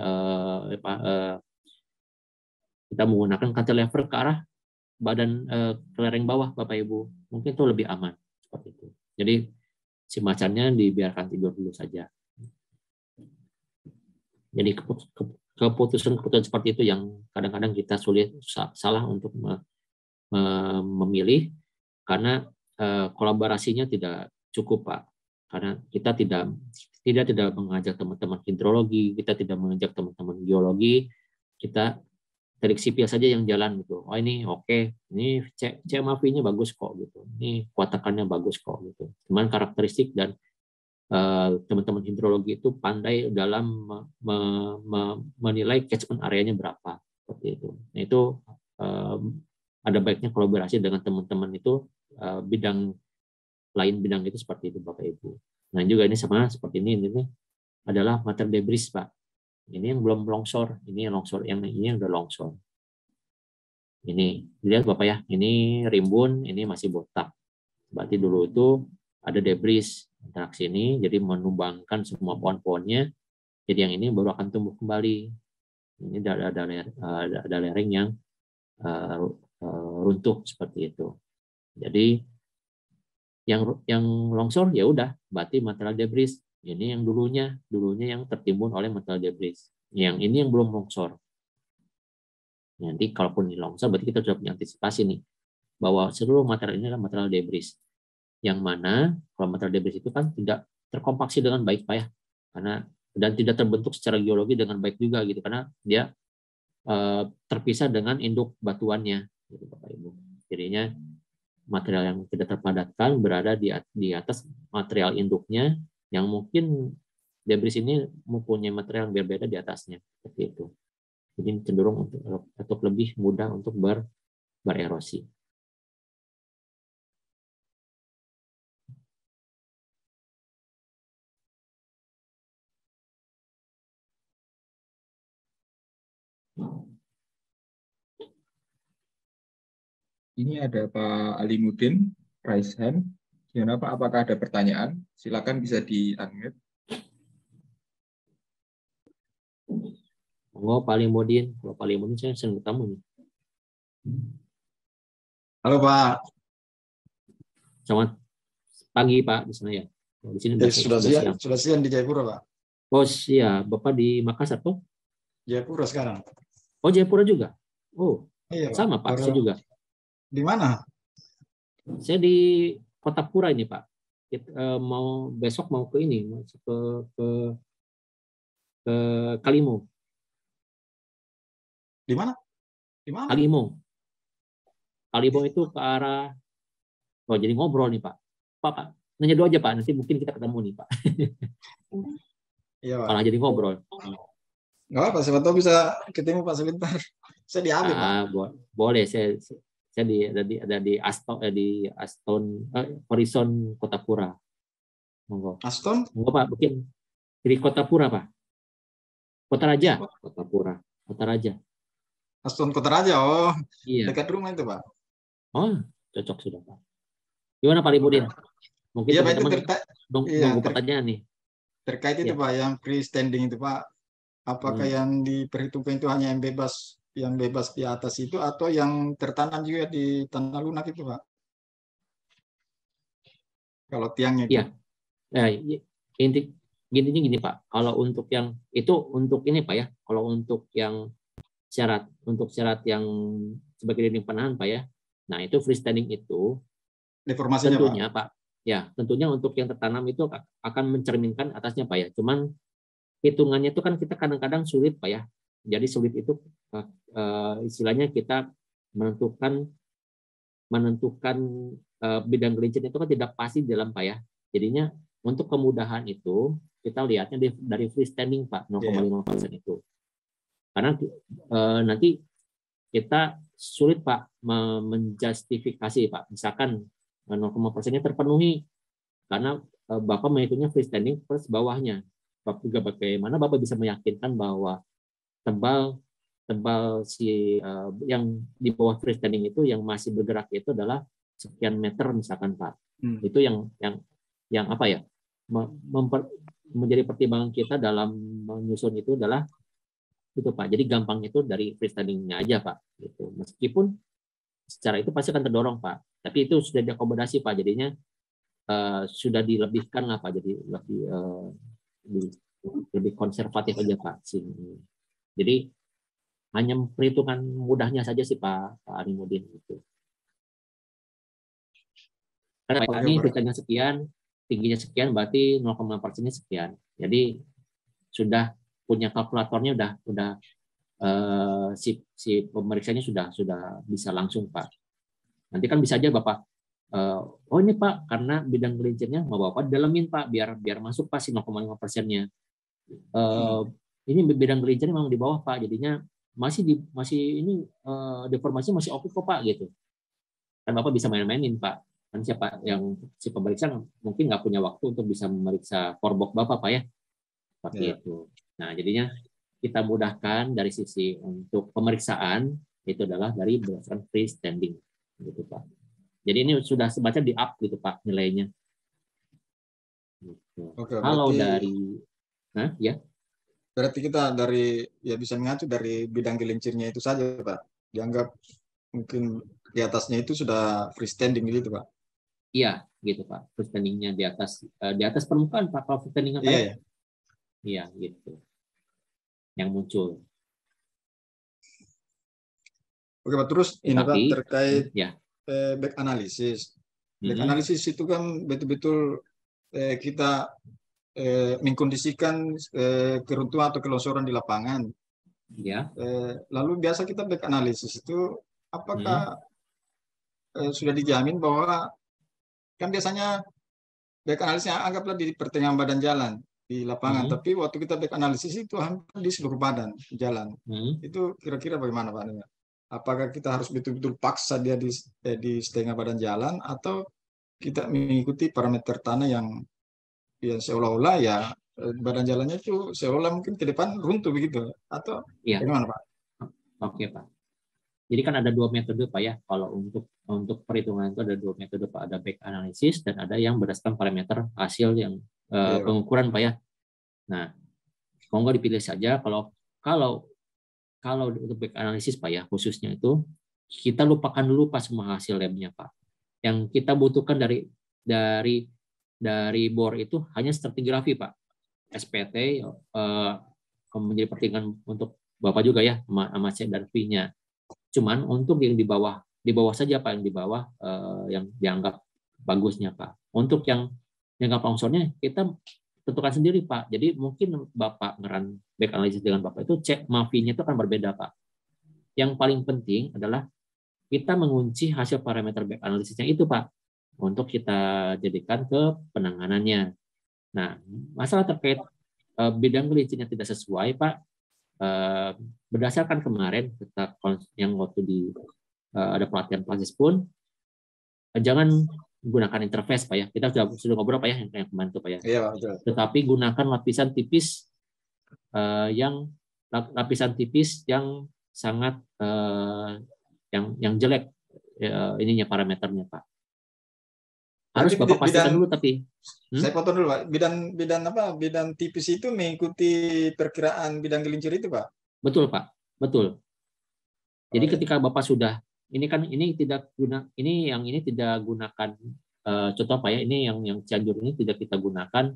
Kita menggunakan cantilever ke arah badan ke lereng bawah Bapak Ibu. Mungkin itu lebih aman seperti itu. Jadi si macannya dibiarkan tidur dulu saja. Jadi keputusan seperti itu yang kadang-kadang kita salah untuk memilih karena kolaborasinya tidak cukup Pak. Karena kita tidak mengajak teman-teman hidrologi, kita tidak mengajak teman-teman geologi, kita dari sipil saja yang jalan gitu. Oh ini oke, ini CMAV-nya bagus kok gitu. Ini kuatakannya bagus kok gitu. Cuman karakteristik dan teman-teman hidrologi itu pandai dalam menilai catchment areanya berapa seperti itu. Nah itu ada baiknya kolaborasi dengan teman-teman itu bidang itu seperti itu Bapak Ibu. Nah juga ini sama seperti ini adalah material debris Pak. Ini yang belum longsor, ini longsor, yang ini yang udah longsor. Ini lihat Bapak ya, ini rimbun, ini masih botak. Berarti dulu itu ada debris interaksi ini, jadi menumbangkan semua pohon-pohonnya. Jadi yang ini baru akan tumbuh kembali. Ini ada lereng yang runtuh seperti itu. Jadi yang longsor ya udah, berarti material debris. Ini yang dulunya yang tertimbun oleh material debris. Yang ini yang belum longsor. Nanti kalaupun ini longsor, berarti kita sudah punya antisipasi nih bahwa seluruh material ini adalah material debris. Yang mana kalau material debris itu kan tidak terkompaksi dengan baik Pak ya, karena dan tidak terbentuk secara geologi dengan baik juga gitu, karena dia terpisah dengan induk batuannya gitu Bapak Ibu. Jadinya material yang tidak terpadatkan berada di atas material induknya, yang mungkin debris ini mempunyai material yang berbeda di atasnya seperti itu. Jadi cenderung untuk lebih mudah untuk bererosi. Ini ada Pak Alimuddin, raise hand. Gimana Pak, apakah ada pertanyaan? Silakan bisa di-unmute. Oh, Pak Alimuddin. Kalau Pak Alimuddin saya sering ketemu nih. Halo Pak. Selamat pagi Pak di sana ya. Di sini Sudah siang di Jayapura Pak. Oh iya, Bapak di Makassar toh? Jayapura sekarang. Oh Jayapura juga. Oh iya, sama Pak, saya juga. Di mana? Saya di Kota Pura ini Pak. Besok mau ke ini, masuk ke Kalimo. Di mana? Di mana? Kalimo. Kalimo itu ke arah. Oh jadi ngobrol nih Pak. Pak, nanya dulu aja Pak. Nanti mungkin kita ketemu nih Pak. Iya Pak. Malah jadi ngobrol. Nggak apa, siapa tahu bisa ketemu Pak sebentar. Saya di AB Pak. Boleh. Saya ada di Aston Horizon Kota Pura. Monggo. Aston? Monggo Pak, mungkin di Kota Pura Pak. Kota Raja, Kota Pura, Kota Raja. Aston Kota Raja, oh. Iya. Dekat rumah itu Pak. Oh, cocok sudah Pak. Gimana Pak Limuddin? Mungkin iya, teman-teman nunggu pertanyaan nih. Terkait itu Pak, yang freestanding itu Pak. Apakah yang diperhitungkan itu hanya yang bebas di atas itu, atau yang tertanam juga di tanah lunak itu Pak? Kalau tiangnya itu. Iya. Nah, intinya gini Pak. Kalau untuk yang itu untuk ini Pak ya. Kalau untuk yang syarat yang sebagai dinding penahan Pak ya. Nah itu freestanding itu deformasinya tentunya Pak. Ya tentunya untuk yang tertanam itu akan mencerminkan atasnya Pak ya. Cuman hitungannya itu kan kita kadang-kadang sulit Pak ya. Jadi sulit itu istilahnya kita menentukan bidang gelincir itu kan tidak pasti dalam Pak ya. Jadinya untuk kemudahan itu kita lihatnya dari freestanding Pak 0,5% itu. Karena nanti kita sulit Pak menjustifikasi Pak. Misalkan 0,5%-nya terpenuhi karena Bapak menghitungnya freestanding plus bawahnya. Bapak juga bagaimana Bapak bisa meyakinkan bahwa tebal yang di bawah freestanding itu yang masih bergerak itu adalah sekian meter misalkan Pak. Itu yang apa ya? Menjadi pertimbangan kita dalam menyusun itu adalah itu Pak. Jadi gampangnya itu dari freestanding-nya aja Pak. Gitu. Meskipun secara itu pasti akan terdorong Pak. Tapi itu sudah diakomodasi Pak. Jadinya sudah dilebihkan lah Pak. Jadi lebih konservatif aja Pak. Jadi hanya perhitungan mudahnya saja sih Pak Alimuddin itu. Karena Pak ini ceritanya sekian, tingginya sekian berarti 0,5%-nya sekian. Jadi sudah punya kalkulatornya, udah si pemeriksanya sudah bisa langsung, Pak. Nanti kan bisa aja Bapak, oh ini Pak, karena bidang gelincirnya mau Bapak dalemin Pak, biar masuk Pak si 0,5%-nya. Ini bidang gelincirnya memang di bawah Pak, jadinya masih ini deformasinya masih oke kok Pak gitu. Kan Bapak bisa main-mainin Pak. Kan siapa yang si pemeriksa mungkin nggak punya waktu untuk bisa memeriksa korbok Bapak Pak ya. Seperti itu. Nah, jadinya kita mudahkan dari sisi untuk pemeriksaan itu adalah dari berdasarkan freestanding gitu Pak. Jadi ini sudah semacam di up gitu Pak nilainya. Gitu. Oke, Kalau berarti, dari ya. berarti kita bisa mengacu dari bidang gelincirnya itu saja Pak. Dianggap mungkin di atasnya itu sudah freestanding gitu Pak. Iya, gitu Pak. Freestandingnya di atas permukaan Pak. Kalau freestanding apa Iya, ya? ya. Iya, gitu. Yang muncul. Oke Pak, terus ini Pak terkait ya. back analisis. Back analisis itu kan betul-betul kita mengkondisikan keruntuhan atau kelongsoran di lapangan. Ya. Lalu biasa kita back analisis itu apakah sudah dijamin bahwa kan biasanya back analisisnya anggaplah di pertengahan badan jalan di lapangan, tapi waktu kita back analisis itu hampir di seluruh badan jalan. Itu kira-kira bagaimana Pak? Apakah kita harus betul-betul paksa dia di setengah badan jalan atau kita mengikuti parameter tanah yang seolah-olah ya badan jalannya itu seolah mungkin ke depan runtuh begitu atau bagaimana Pak? Oke Pak. Jadi kan ada dua metode Pak ya. Kalau untuk perhitungan itu ada dua metode Pak. Ada back analysis dan ada yang berdasarkan parameter hasil yang pengukuran Pak ya. Nah, monggo dipilih saja. Kalau untuk back analysis Pak ya, khususnya itu kita lupakan dulu Pak semua hasil labnya Pak. Yang kita butuhkan dari bor itu hanya stratigrafi Pak. SPT menjadi pertimbangan untuk Bapak juga ya, sama C dan V-nya. Cuman untuk yang di bawah saja Pak, yang di bawah yang dianggap bagusnya Pak. Untuk yang dianggap longsornya kita tentukan sendiri Pak. Jadi mungkin Bapak ngeran back analysis dengan Bapak itu cek MAVI-nya itu akan berbeda Pak. Yang paling penting adalah kita mengunci hasil parameter back analisisnya itu Pak, untuk kita jadikan ke penanganannya. Nah, masalah terkait bidang gelincirnya tidak sesuai Pak, berdasarkan kemarin kita yang waktu ada pelatihan pun jangan gunakan interface Pak ya. Kita sudah ngobrol Pak ya yang kemarin itu Pak ya. Iya, betul. Tetapi gunakan lapisan tipis yang sangat yang jelek ininya parameternya Pak. Harus Bapak pastikan dulu tapi. Saya potong dulu Pak. Bidang tipis itu mengikuti perkiraan bidang gelincir itu Pak? Betul Pak, betul. Jadi ketika Bapak sudah ini tidak gunakan contoh Pak ya, ini yang Cianjur ini tidak kita gunakan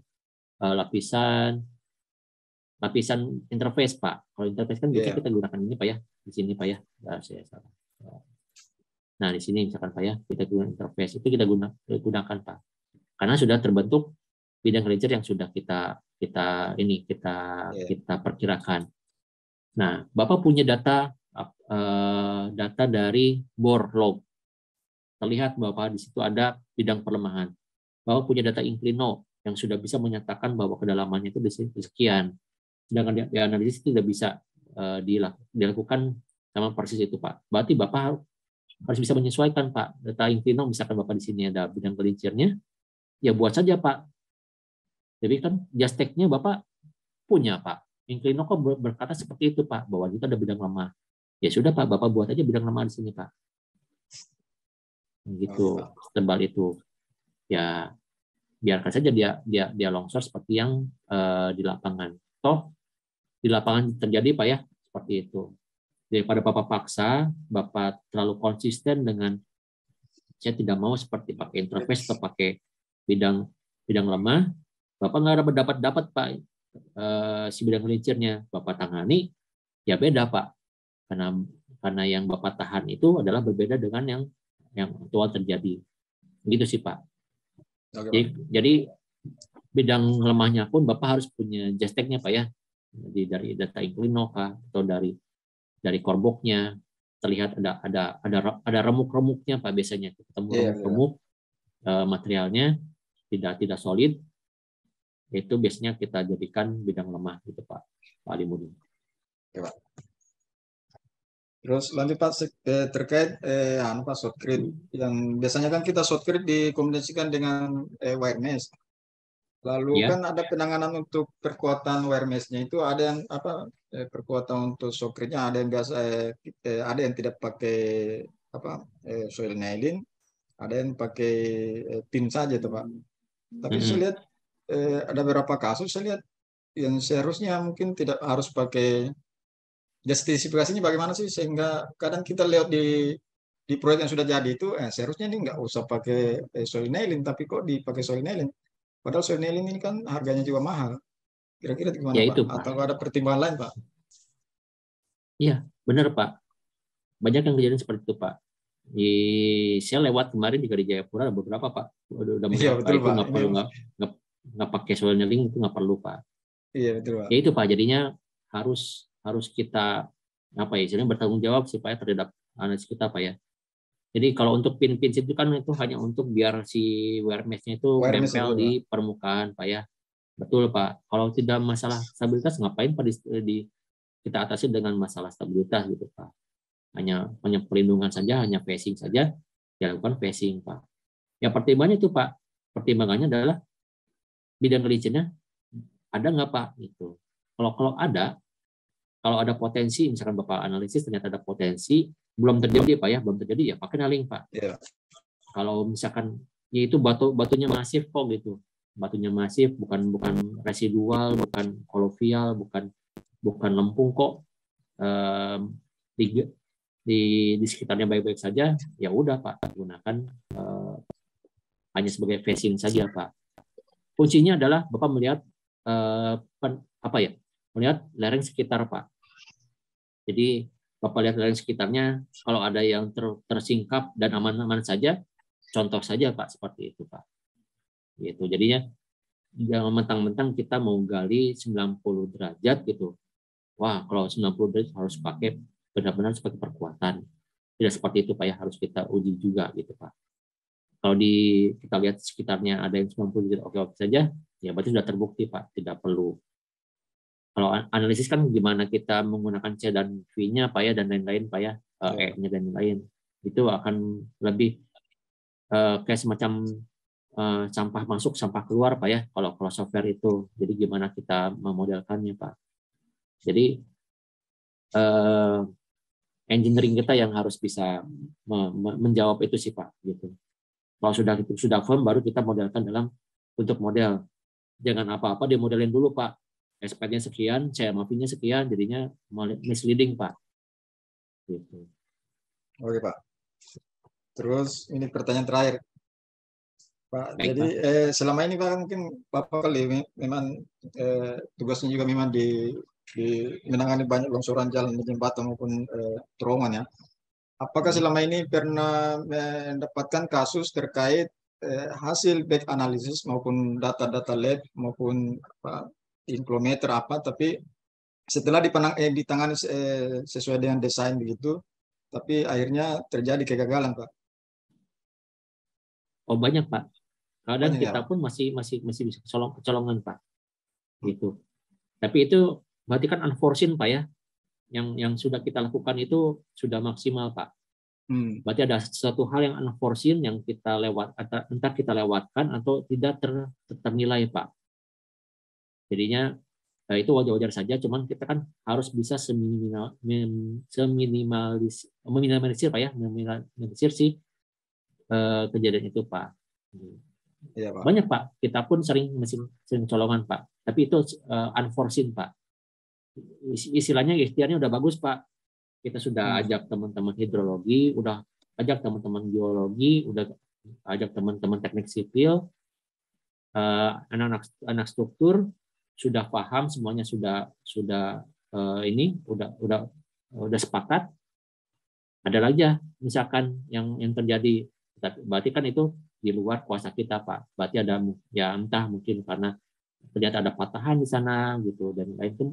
lapisan interface Pak. Kalau interface kan biasanya kita gunakan ini Pak ya, di sini Pak ya. Saya salah. Nah, di sini misalkan Pak ya, kita gunakan interface itu kita gunakan Pak. Karena sudah terbentuk bidang gelincir yang sudah kita perkirakan. Nah, Bapak punya data dari bore log. Terlihat Bapak di situ ada bidang perlemahan. Bapak punya data inclino yang sudah bisa menyatakan bahwa kedalamannya itu sekian. Sedangkan di analisis tidak bisa dilakukan sama persis itu Pak. Berarti Bapak harus bisa menyesuaikan Pak. Data inclino misalkan Bapak di sini ada bidang gelincirnya, ya buat saja Pak. Jadi kan JASTEC-nya Bapak punya Pak. Inclino kok berkata seperti itu Pak, bahwa itu ada bidang lemah. Ya sudah Pak, Bapak buat aja bidang lemah di sini Pak. Gitu, tebal itu. Ya biarkan saja dia longsor seperti yang di lapangan. Toh di lapangan terjadi Pak ya, seperti itu. Daripada Bapak paksa, Bapak terlalu konsisten dengan saya tidak mau seperti pakai interface atau pakai bidang lemah, Bapak nggak dapat Pak si bidang gelincirnya. Bapak tangani, ya beda Pak. Karena yang Bapak tahan itu adalah berbeda dengan yang aktual terjadi. Gitu sih Pak. Oke, Jadi, Pak. jadi bidang lemahnya pun Bapak harus punya JSTEC-nya Pak ya. Jadi dari data Inclino Kah, atau dari Korboknya terlihat ada remuk-remuknya Pak, biasanya ketemu Iya, iya. remuk-remuk materialnya tidak solid, itu biasanya kita jadikan bidang lemah gitu Pak Alimudin. Oke, Pak. Terus lanjut Pak, terkait Pak shotcrete yang biasanya kan kita shotcrete dikombinasikan dengan wire mesh. Lalu Ya, kan ada penanganan untuk perkuatan wire mesh-nya itu, ada yang perkuatan untuk shotcrete-nya, ada yang biasa ada yang tidak pakai soil nailing, ada yang pakai pin saja tuh Pak. Tapi saya lihat ada beberapa kasus saya lihat yang seharusnya mungkin tidak harus pakai. Justifikasinya bagaimana sih sehingga kadang kita lihat di proyek yang sudah jadi itu seharusnya ini nggak usah pakai soil nailing, tapi kok dipakai soil nailing, padahal soil nailing ini kan harganya juga mahal. Kira-kira ya gimana Pak, itu Pak. atau ada pertimbangan lain Pak? Iya, benar Pak. Banyak yang kejadian seperti itu Pak. Saya lewat kemarin juga di Jayapura ada beberapa Pak. Udah Iya menolak Pak, betul itu Pak, nggak ini perlu nggak pakai soil nailing, itu nggak perlu Pak. iya betul Pak. Ya itu Pak, jadinya harus kita apa ya, istilahnya bertanggung jawab supaya terhadap analisis kita Pak ya. Jadi kalau untuk pin-pin itu kan itu hanya untuk biar si wire mesh-nya itu Wire mesh nempel betul Pak. di permukaan Pak ya. Betul Pak. Kalau tidak masalah stabilitas, ngapain Pak kita atasi dengan masalah stabilitas gitu Pak. Hanya perlindungan saja, hanya facing saja, dilakukan facing Pak. Ya pertimbangannya itu Pak. Pertimbangannya adalah bidang kelincinya ada nggak Pak? Gitu. Kalau ada potensi, misalkan Bapak analisis ternyata ada potensi, belum terjadi Pak ya, belum terjadi ya pakai nailing Pak. Iya. Kalau misalkan ya itu batunya masif kok gitu, batunya masif, bukan residual, bukan kolovial, bukan lempung kok, di, di sekitarnya baik-baik saja, ya udah Pak, gunakan hanya sebagai facing saja Pak. Kuncinya adalah Bapak melihat melihat lereng sekitar Pak. Jadi Bapak lihat lereng sekitarnya, kalau ada yang tersingkap dan aman-aman saja, contoh saja Pak, seperti itu Pak. Gitu. Jadinya jangan mentang-mentang kita mau gali 90 derajat gitu. Wah, kalau 90 derajat harus pakai benar-benar seperti perkuatan. Tidak seperti itu Pak ya, harus kita uji juga gitu Pak. Kalau kita lihat sekitarnya ada yang 90 derajat oke-oke saja, ya berarti sudah terbukti Pak, tidak perlu. Kalau analisis kan gimana kita menggunakan C dan V-nya Pak ya, dan lain-lain Pak ya, E-nya dan lain-lain. Itu akan lebih kayak semacam sampah masuk, sampah keluar Pak ya, kalau software itu. Jadi gimana kita memodelkannya Pak. Jadi engineering kita yang harus bisa menjawab itu sih Pak. Gitu. Kalau sudah firm, baru kita modelkan dalam bentuk model. Jangan apa-apa dimodelin dulu Pak. SP-nya sekian, CMAP-nya sekian, jadinya misleading Pak. Gitu. Oke Pak. Terus ini pertanyaan terakhir Pak. Baik, Jadi Pak. selama ini Pak mungkin Bapak kali memang tugasnya juga memang di menangani banyak longsoran jalan di jembatan maupun terowongan ya. Apakah selama ini pernah mendapatkan kasus terkait hasil back analysis maupun data-data lab maupun inflometer tapi setelah ditangani sesuai dengan desain begitu, tapi akhirnya terjadi kegagalan Pak? Oh banyak Pak. Kadang Banyak ya kita Pak? pun masih bisa kecolongan Pak. Gitu. Tapi itu berarti kan unforeseen Pak ya. Yang sudah kita lakukan itu sudah maksimal Pak. Berarti ada sesuatu hal yang unforeseen yang kita entah kita lewatkan atau tidak ternilai Pak. Jadinya itu wajar-wajar saja, cuman kita kan harus bisa meminimalisir Pak ya, meminimalisir si kejadian itu Pak. Iya Pak. Banyak Pak, kita pun sering colongan Pak, tapi itu unforeseen Pak. Ikhtiarnya udah bagus Pak. Kita sudah ajak teman-teman hidrologi, udah ajak teman-teman geologi, udah ajak teman-teman teknik sipil, anak-anak struktur sudah paham semuanya, sudah sepakat. Ada lagi misalkan yang terjadi, berarti kan itu di luar kuasa kita, Pak. Berarti ada ya entah mungkin karena ternyata ada patahan di sana gitu dan lain itu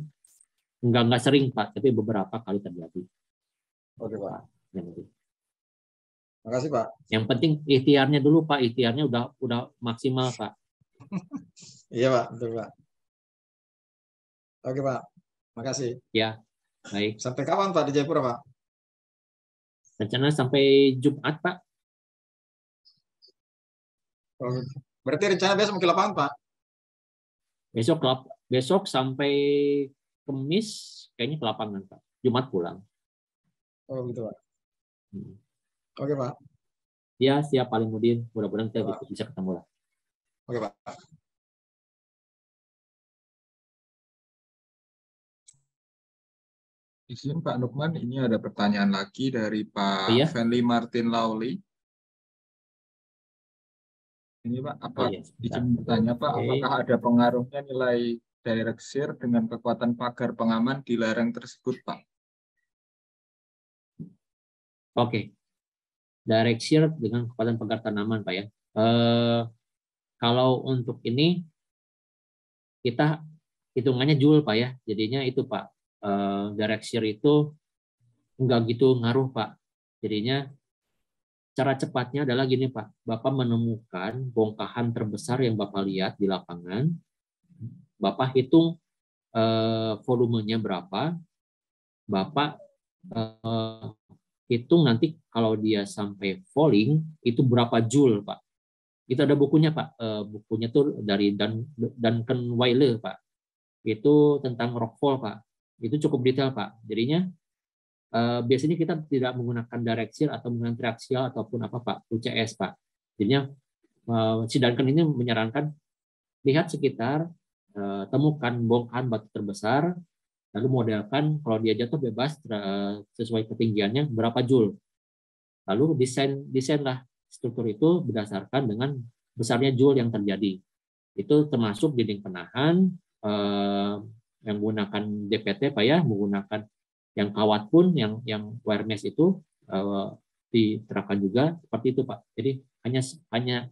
enggak sering, Pak, tapi beberapa kali terjadi. Oke, Pak. Gitu. Makasih, Pak. Yang penting ikhtiarnya dulu, Pak. Ikhtiarnya udah maksimal, Pak. Iya, Pak, betul, Pak. Oke, Pak. Makasih. Ya, baik. Sampai kapan, Pak, di Jayapura, Pak? Rencana sampai Jumat, Pak. Oh, gitu. Berarti rencana besok mau ke lapangan, Pak? Besok sampai Kamis kayaknya ke lapangan, Pak. Jumat pulang. Oh, gitu, Pak. Oke, Pak. Ya, siap paling Mudin. Mudah-mudahan kita Pak. bisa ketemu lah. Oke, Pak. Izin Pak Nukman, ini ada pertanyaan lagi dari Pak Iya? Fenly Martin Lauli. Ini Pak, izin bertanya Pak, apakah ada pengaruhnya nilai direct shear dengan kekuatan pagar pengaman di lereng tersebut, Pak? Oke. Direct shear dengan kekuatan pagar tanaman, Pak ya. Kalau untuk ini kita hitungannya joule, Pak ya. Jadinya itu, Pak. Direct shear itu enggak gitu ngaruh, Pak. Jadinya cara cepatnya adalah gini, Pak. Bapak menemukan bongkahan terbesar yang Bapak lihat di lapangan. Bapak hitung volumenya berapa. Bapak hitung nanti kalau dia sampai falling itu berapa joule, Pak. Itu ada bukunya, Pak. Bukunya tuh dari Duncan Weiler, Pak. Itu tentang rockfall, Pak. Itu cukup detail, Pak. Jadinya biasanya kita tidak menggunakan direct shear atau menggunakan triaxial ataupun apa, Pak, UCS, Pak. Jadinya si Duncan ini menyarankan lihat sekitar, temukan bongkahan batu terbesar, lalu modelkan kalau dia jatuh bebas sesuai ketinggiannya berapa joule. Lalu desainlah struktur itu berdasarkan dengan besarnya joule yang terjadi. Itu termasuk dinding penahan yang menggunakan DPT, Pak ya, menggunakan yang kawat pun yang wire mesh itu diterapkan juga seperti itu, Pak. Jadi hanya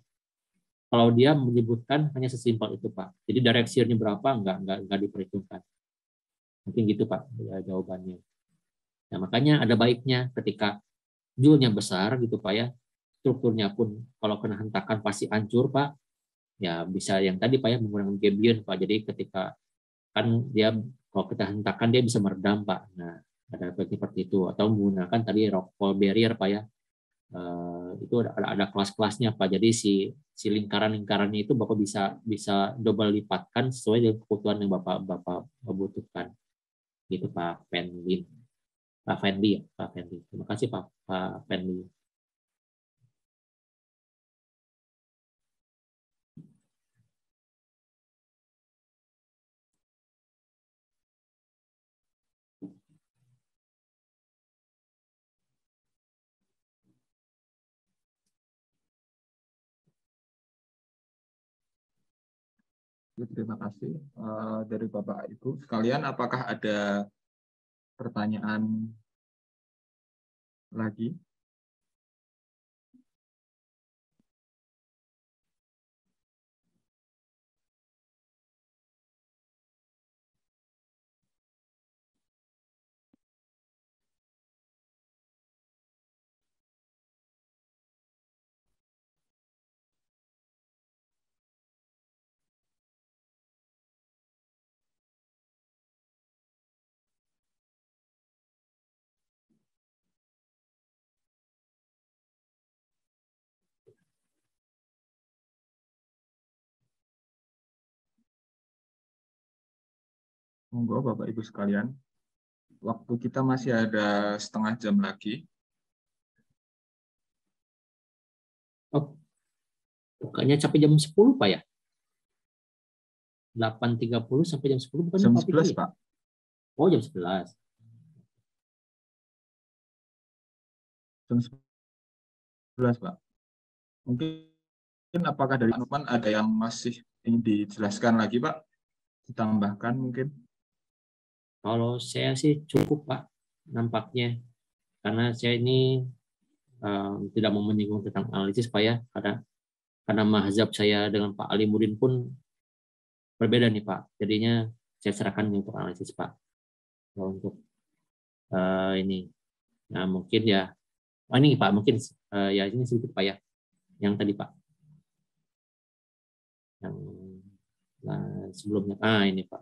kalau dia menyebutkan hanya sesimpel itu, Pak. Jadi direct shear-nya berapa enggak diperhitungkan. Mungkin gitu, Pak, jawabannya. Nah, makanya ada baiknya ketika joule-nya besar gitu, Pak ya, strukturnya pun kalau kena hentakan pasti hancur, Pak. Ya bisa yang tadi, Pak ya, menggunakan gabion, Pak. Jadi ketika kan dia kalau kita hentakan dia bisa meredam, Pak. Nah, ada seperti itu, atau menggunakan tadi rockfall barrier, Pak ya. Itu ada kelas-kelasnya, Pak. Jadi si lingkaran-lingkarannya itu Bapak bisa double lipatkan sesuai dengan kebutuhan yang Bapak butuhkan. Gitu, Pak Fenly. Pak Fenly ya, Pak Fenly. Terima kasih, Pak Fenly. Terima kasih dari Bapak Ibu sekalian. Apakah ada pertanyaan lagi? Monggo Bapak Ibu sekalian. Waktu kita masih ada setengah jam lagi. Oh, bukannya sampai jam 10, Pak ya? 8.30 sampai jam 10 bukan Jam 11, Pak. Oh, jam 11. Jam 11, Pak. Mungkin apakah dari Nukman ada yang masih ingin dijelaskan lagi, Pak? Ditambahkan mungkin? Kalau saya sih cukup, Pak, nampaknya. Karena saya ini tidak mau menyinggung tentang analisis, Pak ya. Karena karena mazhab saya dengan Pak Alimuddin pun berbeda nih Pak. Jadinya saya serahkan untuk analisis Pak. Untuk ini, nah mungkin ya, ini Pak mungkin ya ini sedikit Pak ya, yang tadi Pak, yang sebelumnya, ini Pak,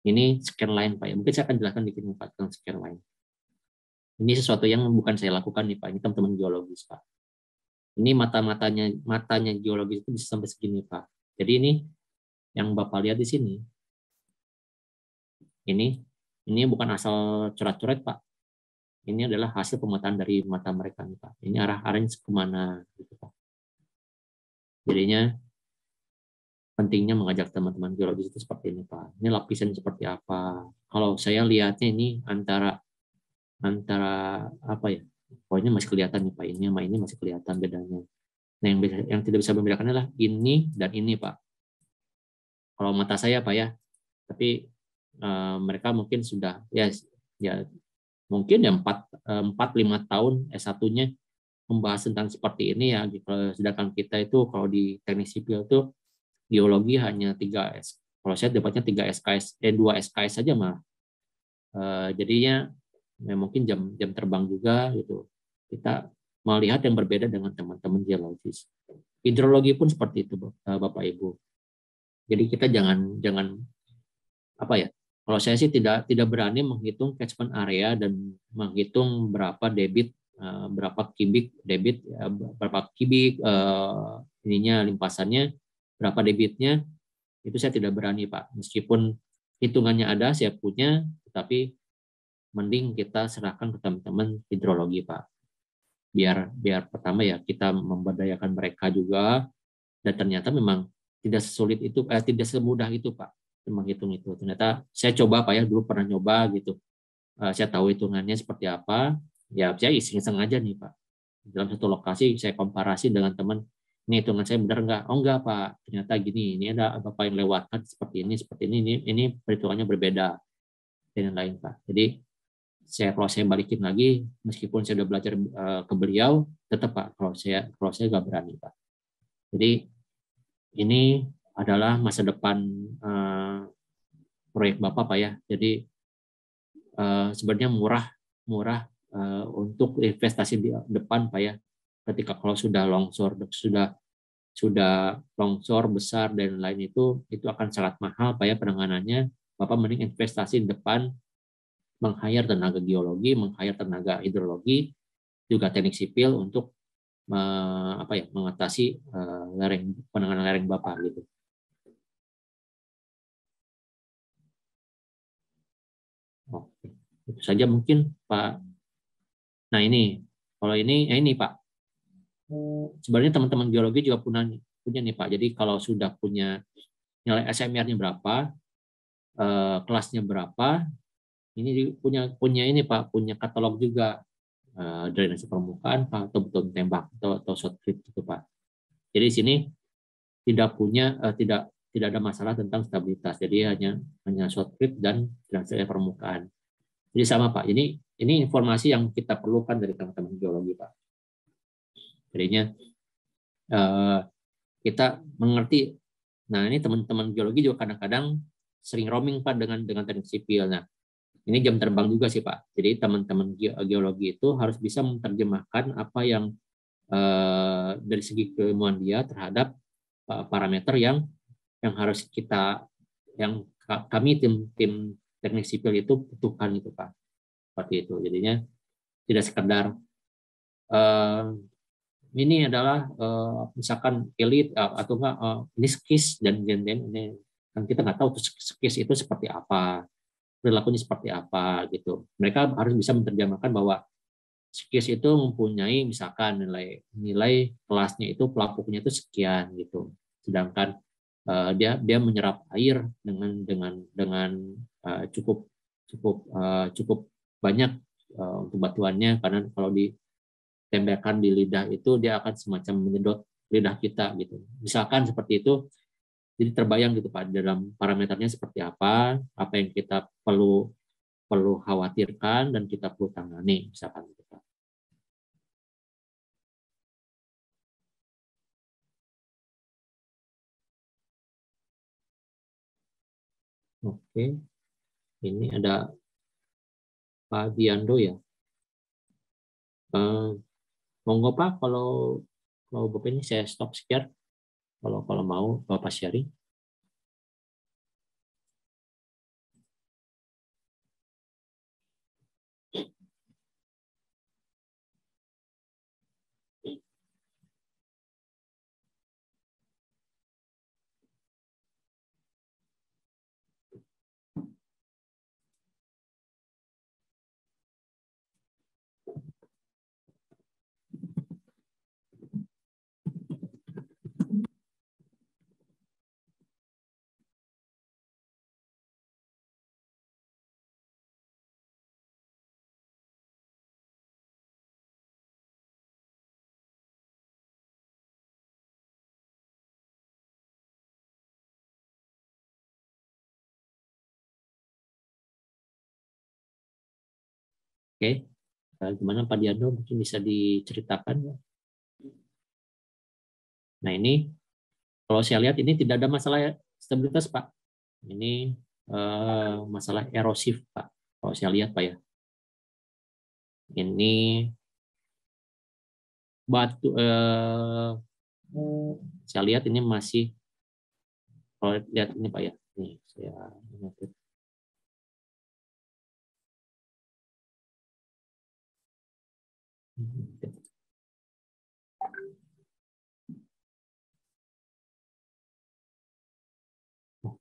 ini scan line Pak ya, mungkin saya akan jelaskan dikit Pak tentang scan line. Ini sesuatu yang bukan saya lakukan nih Pak, ini teman-teman geologis Pak. Ini matanya geologis itu bisa sampai segini Pak. Jadi ini yang Bapak lihat di sini, ini bukan asal coret-coret Pak. Ini adalah hasil pemetaan dari mata mereka nih Pak. Ini arahnya kemana gitu Pak. Jadinya pentingnya mengajak teman-teman geologis itu seperti ini Pak. Ini lapisan seperti apa. Kalau saya lihatnya ini antara apa ya? Pokoknya masih kelihatan nih Pak. Ini sama ini masih kelihatan bedanya. Nah, yang tidak bisa membedakan adalah ini dan ini Pak. Kalau mata saya Pak ya. Tapi mereka mungkin sudah ya mungkin ya 4-5 tahun S1-nya membahas tentang seperti ini ya. Sedangkan kita itu kalau di teknik sipil itu geologi hanya 3 S. Kalau saya dapatnya 3 SKS, 2 SKS saja malah. Jadinya ya mungkin jam terbang juga gitu. Kita melihat yang berbeda dengan teman-teman geologis. Hidrologi pun seperti itu Bapak Ibu. Jadi kita jangan apa ya? Kalau saya sih tidak berani menghitung catchment area dan menghitung berapa debit, berapa kubik debit, berapa kubik ininya limpasannya, berapa debitnya, itu saya tidak berani Pak. Meskipun hitungannya ada, saya punya, tetapi mending kita serahkan ke teman-teman hidrologi Pak. Biar pertama ya kita memberdayakan mereka juga, dan ternyata memang tidak sesulit itu, tidak semudah itu Pak. Menghitung itu. Ternyata saya coba Pak ya, dulu pernah nyoba gitu. Saya tahu hitungannya seperti apa. Ya saya iseng-iseng aja nih Pak. Dalam satu lokasi saya komparasi dengan teman, ini hitungan saya benar nggak? Oh enggak Pak, ternyata gini. Ini ada apa yang lewatkan seperti ini perhitungannya berbeda dan lain Pak. Jadi kalau saya balikin lagi, meskipun saya udah belajar ke beliau, tetap Pak kalau saya nggak berani Pak. Jadi ini adalah masa depan proyek Bapak Pak ya. Jadi sebenarnya murah untuk investasi di depan Pak ya. Ketika kalau sudah longsor besar dan lain itu akan sangat mahal Pak ya penanganannya. Bapak mending investasi di depan, meng-hire tenaga geologi, meng-hire tenaga hidrologi, juga teknik sipil untuk mengatasi penanganan lereng Bapak gitu. Oke, itu saja mungkin Pak. Nah ini, kalau ini Pak, sebenarnya teman-teman geologi juga punya nih Pak. Jadi kalau sudah punya nilai SMR-nya berapa, kelasnya berapa, ini punya ini Pak, punya katalog juga drainase permukaan Pak, atau beton tembak atau shot crit gitu Pak. Jadi sini tidak ada masalah tentang stabilitas. Jadi hanya shot crit dan drainase permukaan. Jadi sama Pak. Ini informasi yang kita perlukan dari teman-teman geologi Pak. Jadinya kita mengerti. Nah ini teman-teman geologi juga kadang-kadang sering roaming Pak dengan teknik sipil. Nah ini jam terbang juga sih Pak. Jadi teman-teman geologi itu harus bisa menerjemahkan apa yang dari segi keilmuan dia terhadap parameter yang harus yang kami tim teknik sipil itu butuhkan itu Pak. Seperti itu. Jadinya tidak sekedar ini adalah misalkan elit atau enggak ini skis dan ini kan kita nggak tahu skis itu seperti apa, perilakunya seperti apa gitu. Mereka harus bisa menerjemahkan bahwa skis itu mempunyai misalkan nilai kelasnya itu pelapuknya itu sekian gitu. Sedangkan dia menyerap air dengan cukup banyak untuk batuannya, karena kalau ditembakkan di lidah itu dia akan semacam menyedot lidah kita gitu. Misalkan seperti itu, jadi terbayang gitu Pak dalam parameternya seperti apa yang kita perlu khawatirkan dan kita perlu tangani misalkan gitu Pak. Oke, ini ada Pak Diando ya. Monggo Pak, kalau Bapak ini saya stop share. Kalau mau Bapak sharing. Oke, gimana Pak Diando, mungkin bisa diceritakan ya? Nah ini, kalau saya lihat ini tidak ada masalah stabilitas Pak. Ini masalah erosif Pak. Kalau saya lihat Pak ya. Ini batu, saya lihat ini masih, kalau lihat ini Pak ya. Nih saya ingat.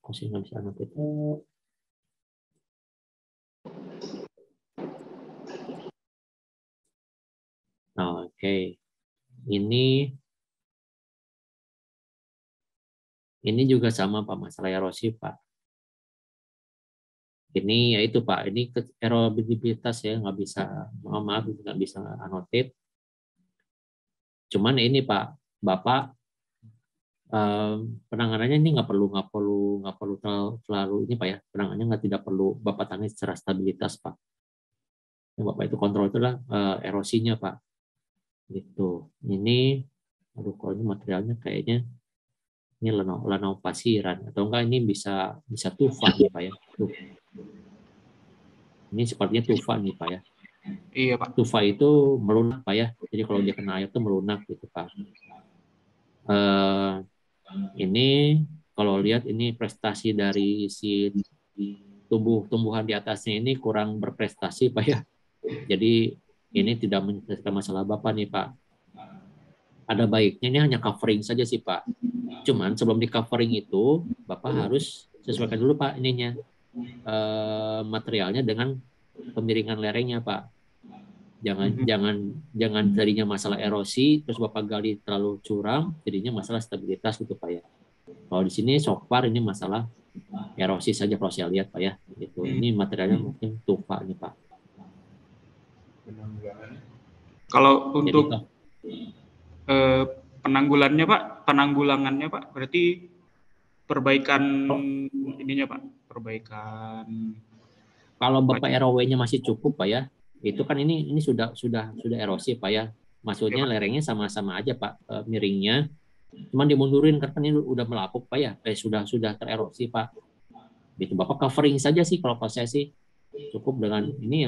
Kok sih nggak bisa annotate? Oke, ini juga sama Pak, masalah erosi Pak. Ini yaitu Pak, ini erodibilitas ya, nggak bisa, maaf nggak bisa annotate. Cuman ini Pak, Bapak penanganannya ini nggak perlu terlalu ini Pak ya, penanganannya tidak perlu Bapak tangani secara stabilitas Pak. Yang Bapak itu kontrol itu adalah erosinya Pak. Gitu. Ini, aduh kalau ini materialnya kayaknya ini lanau pasiran atau enggak ini bisa tufa nih Pak ya. Tuh. Ini sepertinya tufa nih Pak ya. Iya Pak. Tufa itu melunak Pak ya. Jadi kalau dia kena air itu melunak gitu Pak. Ini kalau lihat ini prestasi dari si tumbuhan di atasnya ini kurang berprestasi Pak ya. Jadi ini tidak menyelesaikan masalah Bapak nih Pak. Ada baiknya ini hanya covering saja sih Pak. Cuman sebelum di covering itu Bapak harus sesuaikan dulu Pak ininya materialnya dengan pemiringan lerengnya Pak. Jangan jadinya masalah erosi terus Bapak gali terlalu curam jadinya masalah stabilitas gitu Pak ya. Kalau di sini so far ini masalah erosi saja kalau saya lihat Pak ya. Gitu. Ini materialnya mungkin tufa nih Pak. Kalau untuk penanggulangannya Pak, berarti perbaikan ininya Pak, perbaikan. Kalau Bapak ROW-nya masih cukup Pak ya, itu kan ini sudah erosi Pak ya. Maksudnya lerengnya sama-sama aja Pak, miringnya. Cuman dimundurin karena ini udah melapuk Pak ya. Sudah tererosi Pak. Gitu Bapak covering saja sih kalau saya sih cukup dengan ini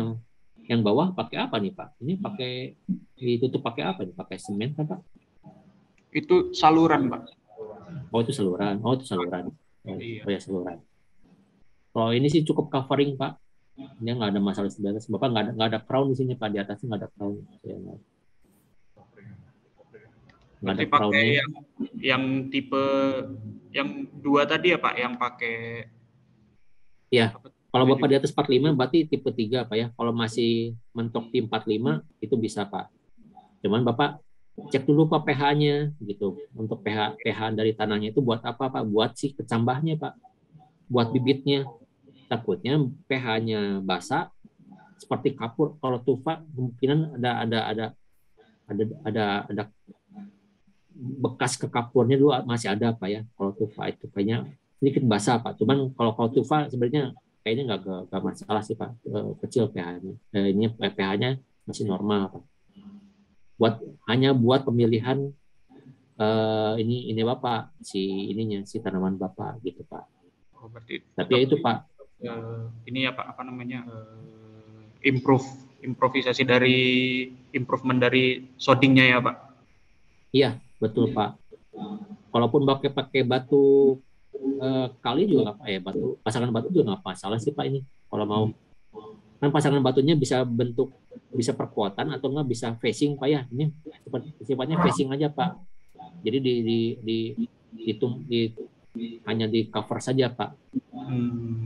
yang bawah pakai apa nih Pak? Ini pakai ditutup pakai apa nih? Pakai semen kan Pak? Itu saluran Pak. Oh itu saluran. Oh ya saluran. Kalau ini sih cukup covering Pak. Dia nggak ada masalah stabilitas. Bapak nggak ada crown di sini Pak, di atasnya nggak ada crown. Nggak ada crownnya. Yang tipe yang 2 tadi ya Pak, yang pakai. Ya, kalau Bapak di atas 45 berarti tipe 3 Pak ya. Kalau masih mentok di 45 itu bisa Pak. Cuman Bapak cek dulu Pak pH-nya gitu. Untuk pH dari tanahnya itu buat apa Pak? Buat si kecambahnya Pak. Buat bibitnya. Takutnya pH-nya basah seperti kapur. Kalau tufa kemungkinan ada bekas ke kapurnya dulu masih ada Pak ya. Kalau tufa itu kayaknya sedikit basah Pak. Cuman kalau tufa sebenarnya kayaknya nggak masalah sih Pak. Kecil pH-nya. Ini pH-nya masih normal Pak. Hanya buat pemilihan ini Bapak si tanaman Bapak gitu Pak. Oh, berarti Tapi ya itu Pak. Ini ya Pak, apa namanya, improvisasi dari improvement dari shading-nya ya Pak? Iya, betul Pak. Kalaupun pakai batu kali juga nggak apa ya, pasangan batu juga nggak masalah sih Pak ini. Kalau mau kan pasangan batunya bisa perkuatan atau nggak bisa facing Pak ya. Ini sifatnya facing aja Pak. Jadi hanya di cover saja Pak.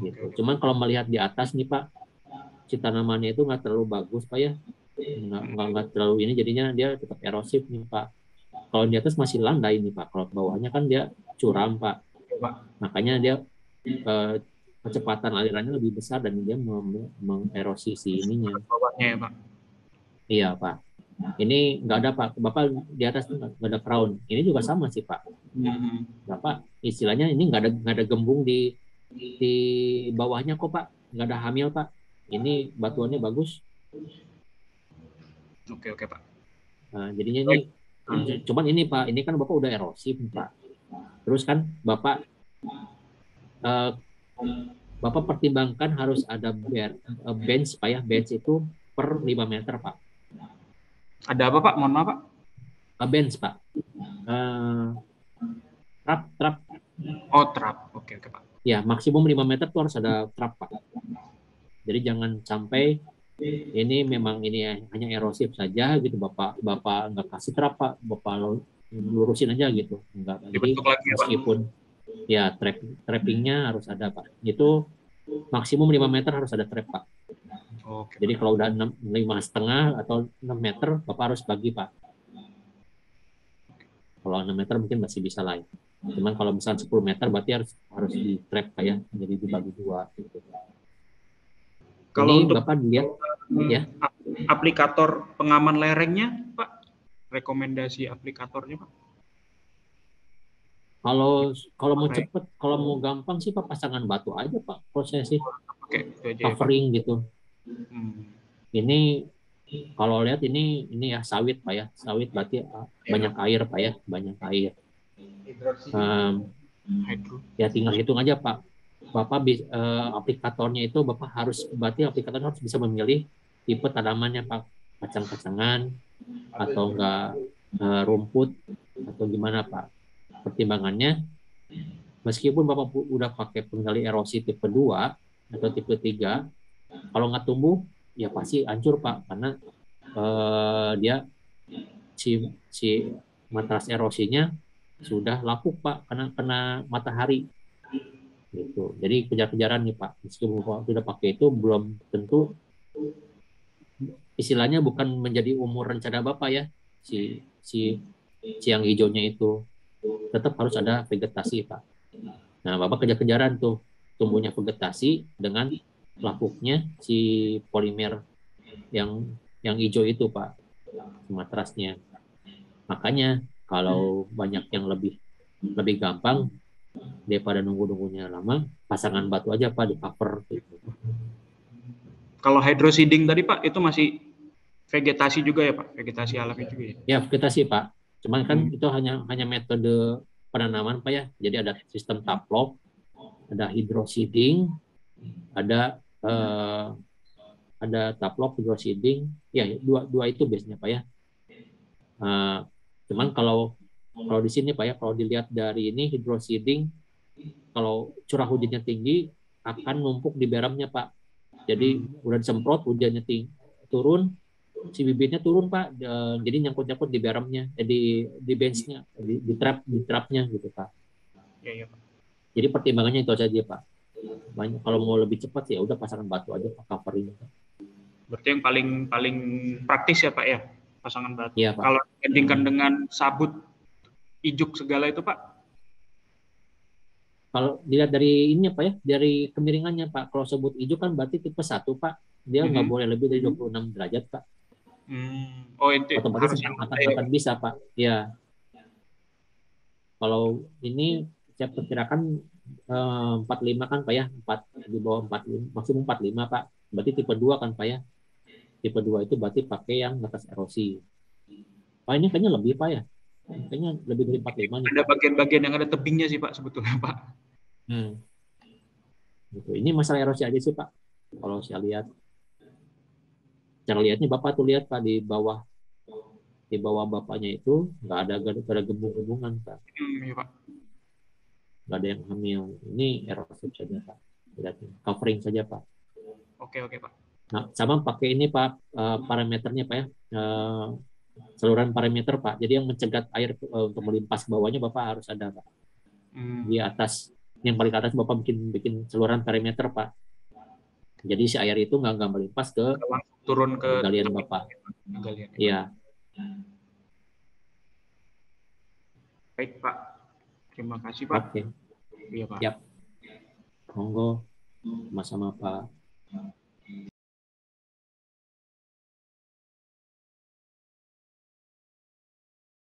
Gitu. Cuman kalau melihat di atas nih Pak, si tanamannya itu nggak terlalu bagus Pak ya. Nggak terlalu ini, jadinya dia tetap erosif nih Pak. Kalau di atas masih landai nih Pak. Kalau bawahnya kan dia curam Pak. Makanya dia kecepatan alirannya lebih besar dan dia mengerosi si ininya. Bawahnya ya Pak? Iya Pak. Ini nggak ada Pak. Bapak di atas nggak ada crown. Ini juga sama sih Pak. Bapak istilahnya ini nggak ada gembung di bawahnya kok Pak. Nggak ada hamil Pak. Ini batuannya bagus. Oke Pak. Nah, jadinya ini cuman ini Pak. Ini kan Bapak udah erosif Pak. Terus kan Bapak pertimbangkan harus ada bench Pak ya. Bench itu per 5 meter Pak. Ada apa Pak? Mohon maaf Pak. Bench Pak. Trap. Oh, trap. Oke Pak. Ya, maksimum 5 meter tuh harus ada trap Pak. Jadi jangan sampai ini memang ini hanya erosif saja gitu, Bapak nggak kasih trap Pak, Bapak lurusin aja gitu. Enggak. Jadi meskipun ya trappingnya harus ada Pak. Itu maksimum 5 meter harus ada trap Pak. Oke. Jadi kalau udah 5,5 atau 6 meter Bapak harus bagi Pak. Kalau 6 meter mungkin masih bisa lain. Cuman kalau misalnya 10 meter berarti harus di trap kayak, jadi dibagi 2 gitu. Kalau ini untuk Bapak lihat ya, aplikator pengaman lerengnya Pak, rekomendasi aplikatornya Pak? Kalau mau cepet, kalau mau gampang sih Pak, pasangan batu aja Pak prosesnya. Covering gitu. Ini kalau lihat ini ya sawit Pak ya, sawit berarti banyak air Pak ya, banyak air. Ya tinggal hitung aja Pak. Bapak aplikatornya itu Bapak berarti aplikator harus bisa memilih tipe tanamannya Pak, kacang-kacangan atau enggak rumput atau gimana Pak. Pertimbangannya, meskipun Bapak udah pakai pengendali erosi tipe 2 atau tipe 3, kalau nggak tumbuh ya pasti hancur Pak, karena dia si matras erosinya sudah lapuk Pak, karena kena matahari gitu. Jadi kejar-kejaran nih Pak, meskipun Bapak sudah pakai itu belum tentu, istilahnya bukan menjadi umur rencana Bapak ya, si yang hijaunya itu tetap harus ada vegetasi Pak. Nah Bapak kejar-kejaran tuh tumbuhnya vegetasi dengan lapuknya si polimer yang hijau itu Pak, matrasnya. Makanya kalau banyak yang lebih gampang daripada nunggunya lama, pasangan batu aja Pak, di cover gitu. Kalau hydroseeding tadi Pak, itu masih vegetasi juga ya Pak, vegetasi alami juga ya? Ya vegetasi Pak, cuman kan itu hanya metode penanaman Pak ya. Jadi ada sistem taplop, ada hydroseeding, ada taplop, hydroseeding, ya dua itu biasanya Pak ya. Cuman kalau di sini Pak ya, kalau dilihat dari ini hydroseeding, kalau curah hujannya tinggi akan numpuk di beramnya Pak. Jadi udah disemprot, hujannya turun, si bibitnya turun Pak, jadi nyangkut-nyangkut di beramnya, di benchnya, di trapnya gitu Pak. Ya Pak. Jadi pertimbangannya itu saja Pak. Banyak, kalau mau lebih cepat ya udah pasangan batu aja Pak, covering. Berarti yang paling praktis ya Pak ya, pasangan batu. Iya, Pak. Kalau dibandingkan dengan sabut, ijuk segala itu Pak? Kalau dilihat dari ini Pak ya, dari kemiringannya Pak, kalau sabut ijuk kan berarti tipe 1 Pak, dia nggak boleh lebih dari 26 derajat Pak. Oh itu otomatis akan bisa Pak. Ya. Kalau ini saya perkirakan 45 kan Pak ya, 4 di bawah 45, maksimum 45 Pak. Berarti tipe 2 kan Pak ya. Tipe 2 itu berarti pakai yang atas erosi. Pak ini kayaknya lebih Pak ya. Kayaknya lebih dari 45 nih. Ada bagian-bagian yang ada tebingnya sih Pak sebetulnya Pak. Gitu. Ini masalah erosi aja sih Pak. Kalau saya lihat, cara lihatnya Bapak tuh lihat Pak di bawah bapaknya itu nggak ada gembung-gembungan Pak, Iya Pak. nggak ada yang hamil. Ini erosif saja Pak. Lihatnya. Covering saja Pak. Oke Pak. Nah, sama pakai ini Pak, parameternya Pak ya. Saluran parameter Pak. Jadi yang mencegat air untuk melimpas ke bawahnya Bapak harus ada Pak. Di atas, yang paling ke atas Bapak bikin saluran parameter Pak. Jadi si air itu nggak melimpas ke turun ke galian Bapak. Galian. Iya. Baik Pak. Terima kasih Pak. Oke. Iya Pak. Yap. Monggo. Sama-sama Pak.